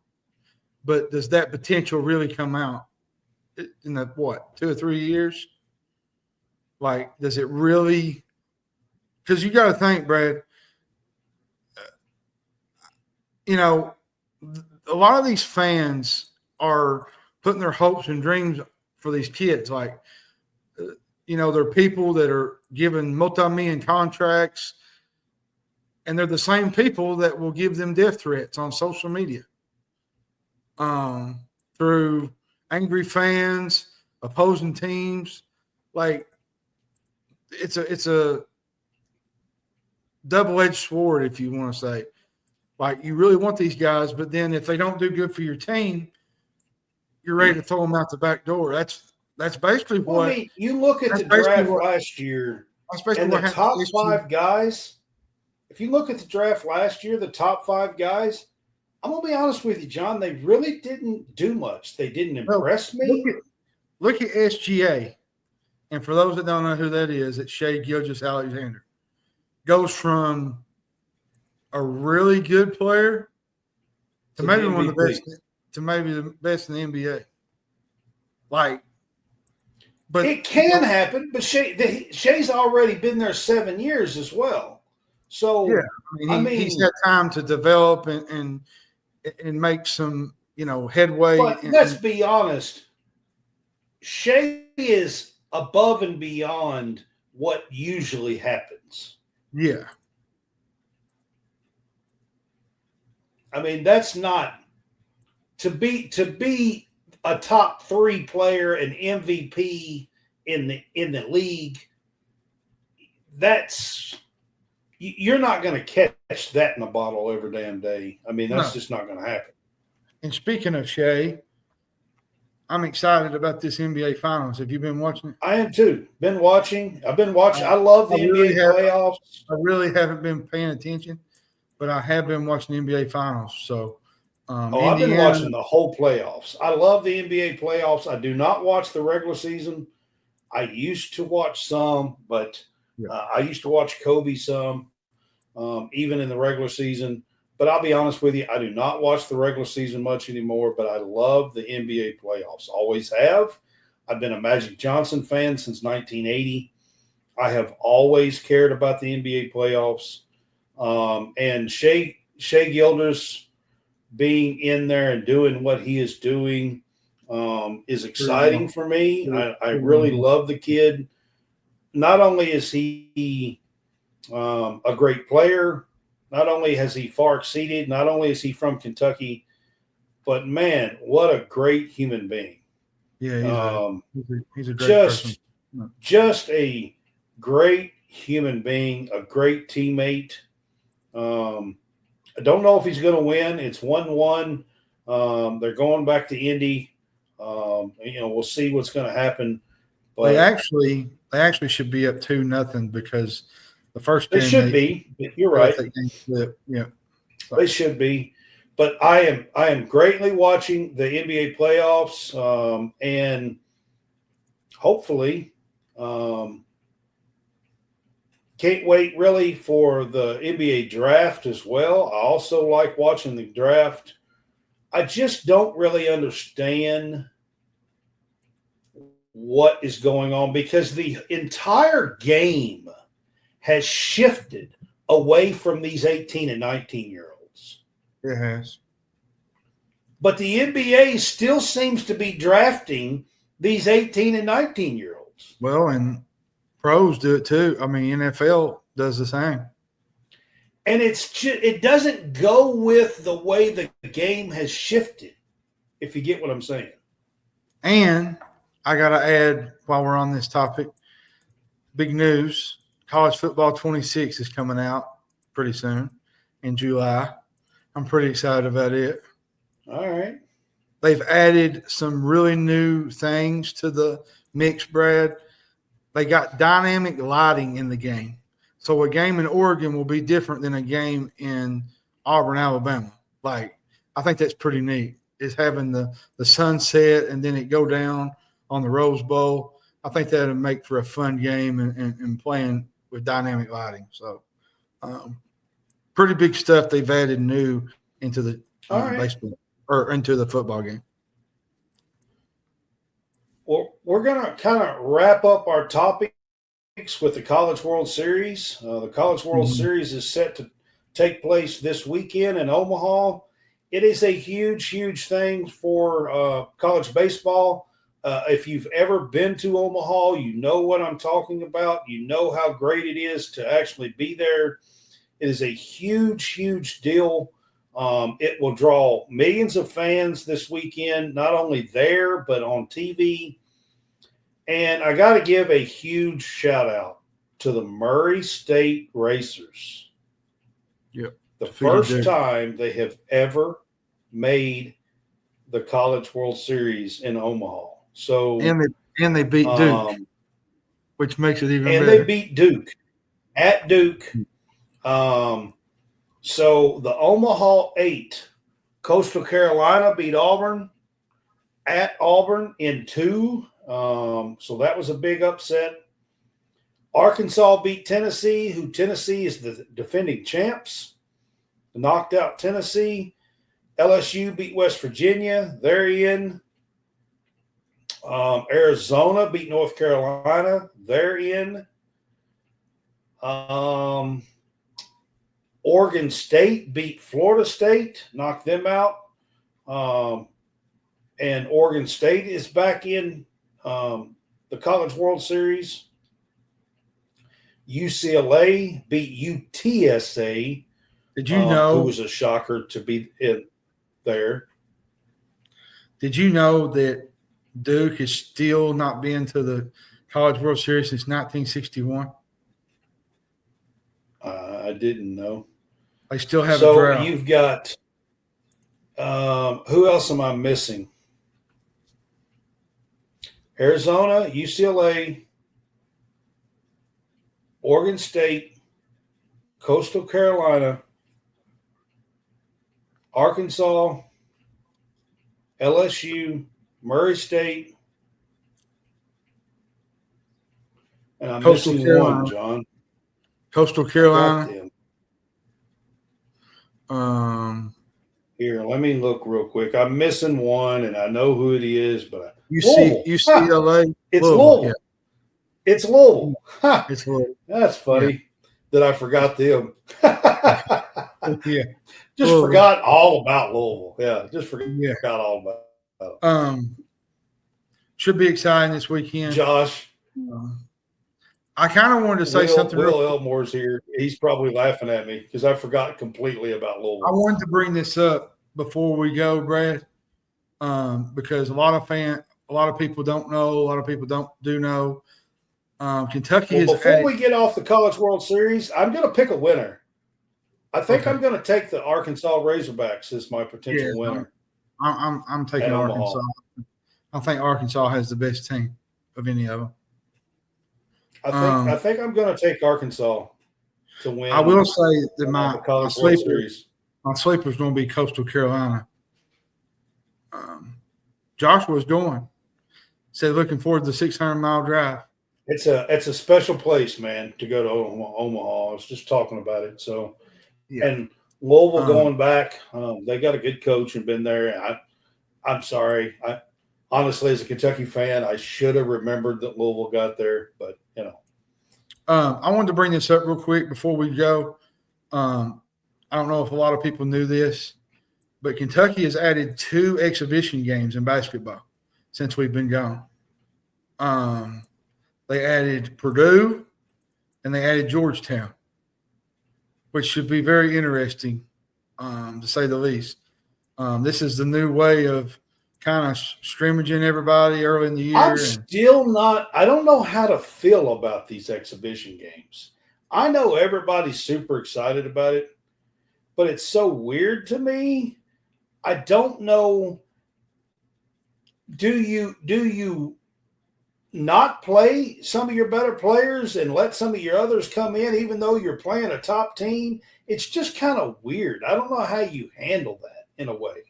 But does that potential really come out in the 2 or 3 years? Like, does it really? Because you got to think, Brad. A lot of these fans are putting their hopes and dreams for these kids. Like, there are people that are given multi-million contracts, and they're the same people that will give them death threats on social media. Through angry fans, opposing teams. Like, it's a double-edged sword, if you want to say. Like, you really want these guys, but then if they don't do good for your team, you're ready to throw them out the back door. That's basically what. Well, I mean, you look at the draft last year, and the top 5 guys. If you look at the draft last year, the top 5 guys, I'm gonna be honest with you, John. They really didn't do much. They didn't impress me. Look at SGA, and for those that don't know who that is, it's Shai Gilgeous-Alexander. Goes from a really good player to maybe one of the best, to maybe the best in the NBA. Like, but it can happen. But Shai's already been there 7 years as well. So yeah, he's had time to develop and make some headway. But let's be honest, Shai is above and beyond what usually happens. Yeah. I mean, that's not to be a top 3 player, an MVP in the league. You're not going to catch that in a bottle every damn day. I mean, that's just not going to happen. And speaking of Shai, I'm excited about this NBA Finals. Have you been watching it? I am too. I've been watching. I love the NBA playoffs. I really haven't been paying attention, but I have been watching the NBA Finals. So, I've been watching the whole playoffs. I love the NBA playoffs. I do not watch the regular season. I used to watch some, but I used to watch Kobe some, even in the regular season. But I'll be honest with you, I do not watch the regular season much anymore, but I love the NBA playoffs. Always have. I've been a Magic Johnson fan since 1980. I have always cared about the NBA playoffs. And Shai Gilgeous being in there and doing what he is doing is exciting for me. I really love the kid. Not only is he a great player, not only has he far exceeded, not only is he from Kentucky, but man, what a great human being. Yeah, he's a great person. Just a great human being, a great teammate. I don't know if he's going to win. It's 1-1. They're going back to Indy. We'll see what's going to happen. But they actually should be up 2-0 because the first game they should be. You're right. Yeah. They should be. But I am greatly watching the NBA playoffs, and hopefully can't wait really for the NBA draft as well. I also like watching the draft. I just don't really understand what is going on because the entire game has shifted away from these 18 and 19-year-olds. It has. But the NBA still seems to be drafting these 18 and 19-year-olds. Well, and pros do it too. I mean, NFL does the same. And it doesn't go with the way the game has shifted, if you get what I'm saying. And I got to add, while we're on this topic, big news. College Football 26 is coming out pretty soon in July. I'm pretty excited about it. All right. They've added some really new things to the mix, Brad. They got dynamic lighting in the game. So a game in Oregon will be different than a game in Auburn, Alabama. Like, I think that's pretty neat. Is having the sunset and then it go down on the Rose Bowl. I think that would make for a fun game and playing with dynamic lighting. So pretty big stuff they've added new into the baseball or into the football game. Well, we're going to kind of wrap up our topics with the College World Series. The College World Series is set to take place this weekend in Omaha. It is a huge, huge thing for college baseball. If you've ever been to Omaha, you know what I'm talking about. You know how great it is to actually be there. It is a huge, huge deal. It will draw millions of fans this weekend, not only there, but on TV. And I got to give a huge shout out to the Murray State Racers. Yep. The first time they have ever made the College World Series in Omaha. So and they beat Duke, which makes it even better. And they beat Duke at Duke. So the Omaha 8, Coastal Carolina beat Auburn at Auburn in 2. So that was a big upset. Arkansas beat Tennessee, who Tennessee is the defending champs. Knocked out Tennessee. LSU beat West Virginia. They're in. Arizona beat North Carolina. They're in. Oregon State beat Florida State. Knocked them out. And Oregon State is back in the College World Series. UCLA beat UTSA. Did you know? Who was a shocker to be in there. Did you know that Duke has still not been to the College World Series since 1961? I didn't know. They still have a So drought. you've got who else am I missing? Arizona, UCLA, Oregon State, Coastal Carolina, Arkansas, LSU, Murray State, and I'm Coastal missing Carolina. one, John. Coastal Carolina. Here, let me look real quick. I'm missing one, and I know who it is, but UCLA. It's Louisville. Yeah. It's Louisville. Ha. It's Louisville. That's funny that I forgot them. Yeah. Just forgot all about Louisville. Yeah, just forgot all about it. Should be exciting this weekend. Josh. I kind of wanted to say something. Will Elmore's here. He's probably laughing at me because I forgot completely about Louisville. I wanted to bring this up before we go, Brad, because a lot of people don't know. A lot of people do know. Kentucky before we get off the College World Series, I'm going to pick a winner. I think I'm going to take the Arkansas Razorbacks as my potential winner. I'm taking Arkansas. I think Arkansas has the best team of any of them. I think I'm going to take Arkansas to win. I will say that my College World Series. My sleeper is going to be Coastal Carolina. Joshua's going. Said looking forward to the 600-mile drive. It's a special place, man, to go to Omaha. I was just talking about it. So, Yeah. And Louisville going back, they got a good coach and been there. I'm sorry. Honestly, as a Kentucky fan, I should have remembered that Louisville got there, but I wanted to bring this up real quick before we go. I don't know if a lot of people knew this, but Kentucky has added 2 exhibition games in basketball since we've been gone. They added Purdue and they added Georgetown, which should be very interesting, to say the least. This is the new way of kind of scrimmaging everybody early in the year. I don't know how to feel about these exhibition games. I know everybody's super excited about it, but it's so weird to me. I don't know. Do you not play some of your better players and let some of your others come in, even though you're playing a top team? It's just kind of weird. I don't know how you handle that in a way.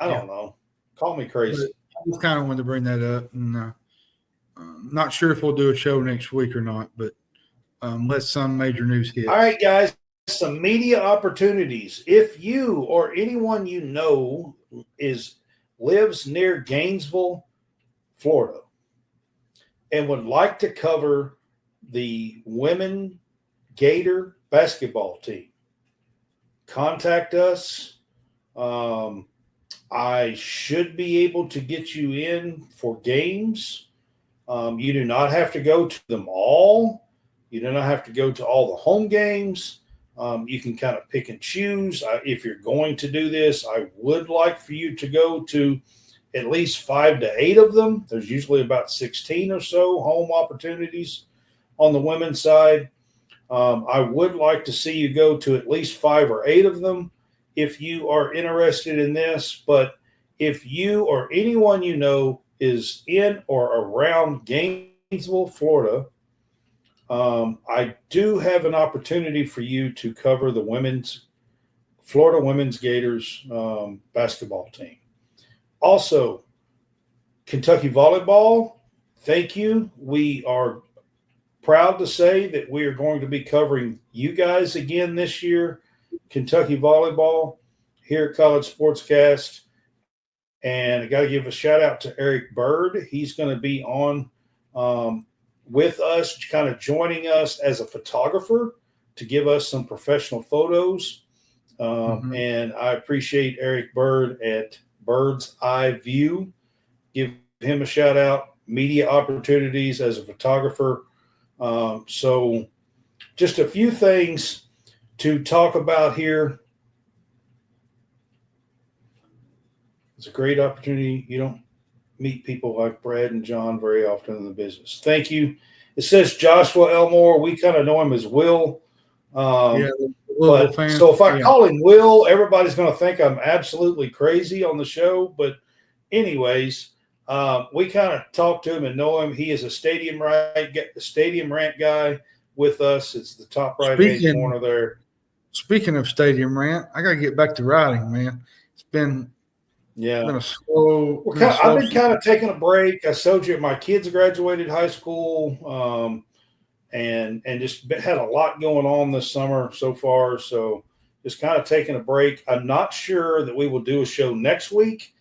I don't know. Call me crazy. I just kind of wanted to bring that up. And not sure if we'll do a show next week or not, but let some major news hit. All right, guys, some media opportunities. If you or anyone you know lives near Gainesville, Florida, and would like to cover the women Gator basketball team, contact us. I should be able to get you in for games. You do not have to go to them all. You do not have to go to all the home games. You can kind of pick and choose. If you're going to do this, I would like for you to go to at least 5 to 8 of them. There's usually about 16 or so home opportunities on the women's side. I would like to see you go to at least 5 or 8 of them if you are interested in this. But if you or anyone you know is in or around Gainesville, Florida, I do have an opportunity for you to cover the Florida Women's Gators basketball team. Also, Kentucky volleyball, thank you. We are proud to say that we are going to be covering you guys again this year, Kentucky volleyball, here at College SportsCast. And I got to give a shout out to Eric Bird. He's going to be on with us, kind of joining us as a photographer to give us some professional photos. And I appreciate Eric Bird at Bird's Eye View. Give him a shout out. Media opportunities as a photographer. So just a few things to talk about here. It's a great opportunity. You don't meet people like Brad and John very often in the business. Thank you. It says Joshua Elmore. We kind of know him as Will. But so if I call him Will, everybody's going to think I'm absolutely crazy on the show. But anyways, we kind of talk to him and know him. He is a Stadium Rant guy with us. It's the top right-hand corner there. Speaking of Stadium Rant, I got to get back to riding, man. It's been a slow. I've been kind of taking a break. I told you my kids graduated high school, and just had a lot going on this summer so far. So just kind of taking a break. I'm not sure that we will do a show next week.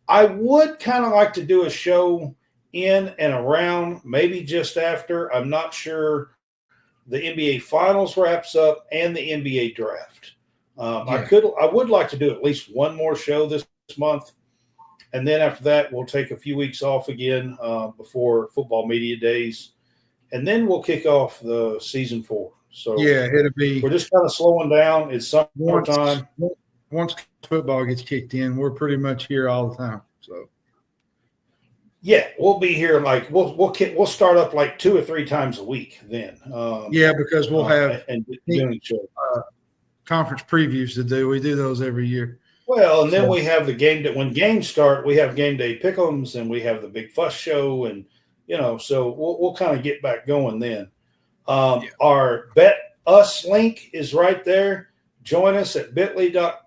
I would kind of like to do a show in and around, maybe just after. I'm not sure. The NBA Finals wraps up and the NBA Draft. I would like to do at least one more show this month, and then after that, we'll take a few weeks off again before football media days, and then we'll kick off the season 4. So we're just kind of slowing down. It's summertime. Once football gets kicked in, we're pretty much here all the time. So. Yeah, we'll be here we'll start up like 2 or 3 times a week then. Because we'll have conference previews to do. We do those every year. Well, and then we have the game that when games start, we have game day pick'ems and we have the big fuss show, and so we'll kind of get back going then. Our Bet Us link is right there. join us at bit.ly,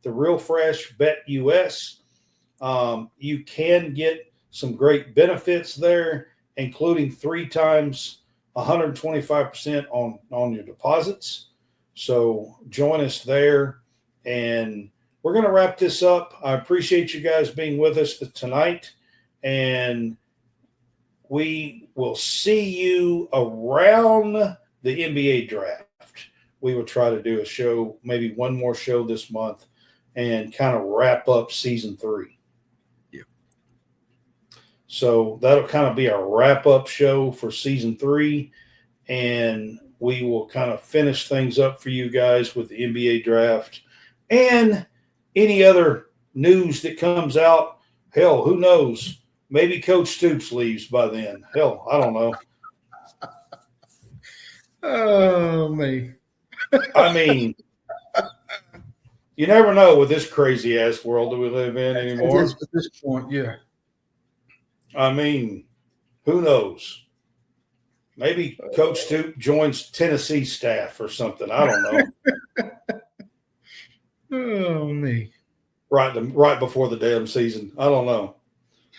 the Real Fresh Bet US. You can get some great benefits there, including 3 times 125% on your deposits. So join us there, and we're going to wrap this up. I appreciate you guys being with us tonight, and we will see you around the NBA draft. We will try to do a show, maybe one more show this month, and kind of wrap up season 3. Yeah. So that'll kind of be our wrap-up show for season 3, and we will kind of finish things up for you guys with the NBA draft and any other news that comes out. Hell, who knows? Maybe Coach Stoops leaves by then. Hell, I don't know. Oh, me. I mean, you never know with this crazy-ass world that we live in anymore. At this point, yeah. I mean, who knows? Maybe Coach Stoops joins Tennessee staff or something. I don't know. Oh, me. Right before the damn season. I don't know.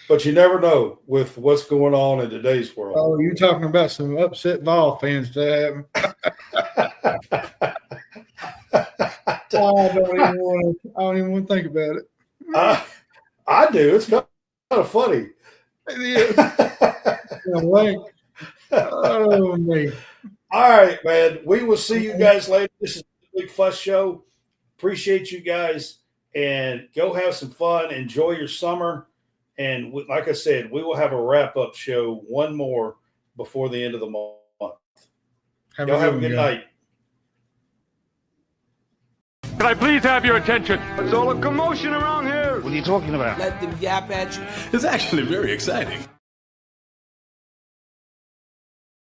But you never know with what's going on in today's world. Oh, you're talking about some upset ball fans to happen. I don't even want to think about it. I do. It's kind of funny. It is. Oh, me. All right, man. We will see you guys later. This is the Big Fuss Show. Appreciate you guys, and go have some fun. Enjoy your summer. And like I said, we will have a wrap-up show, one more before the end of the month. Y'all have a good night. Can I please have your attention? There's all a commotion around here. What are you talking about? Let them yap at you. It's actually very exciting.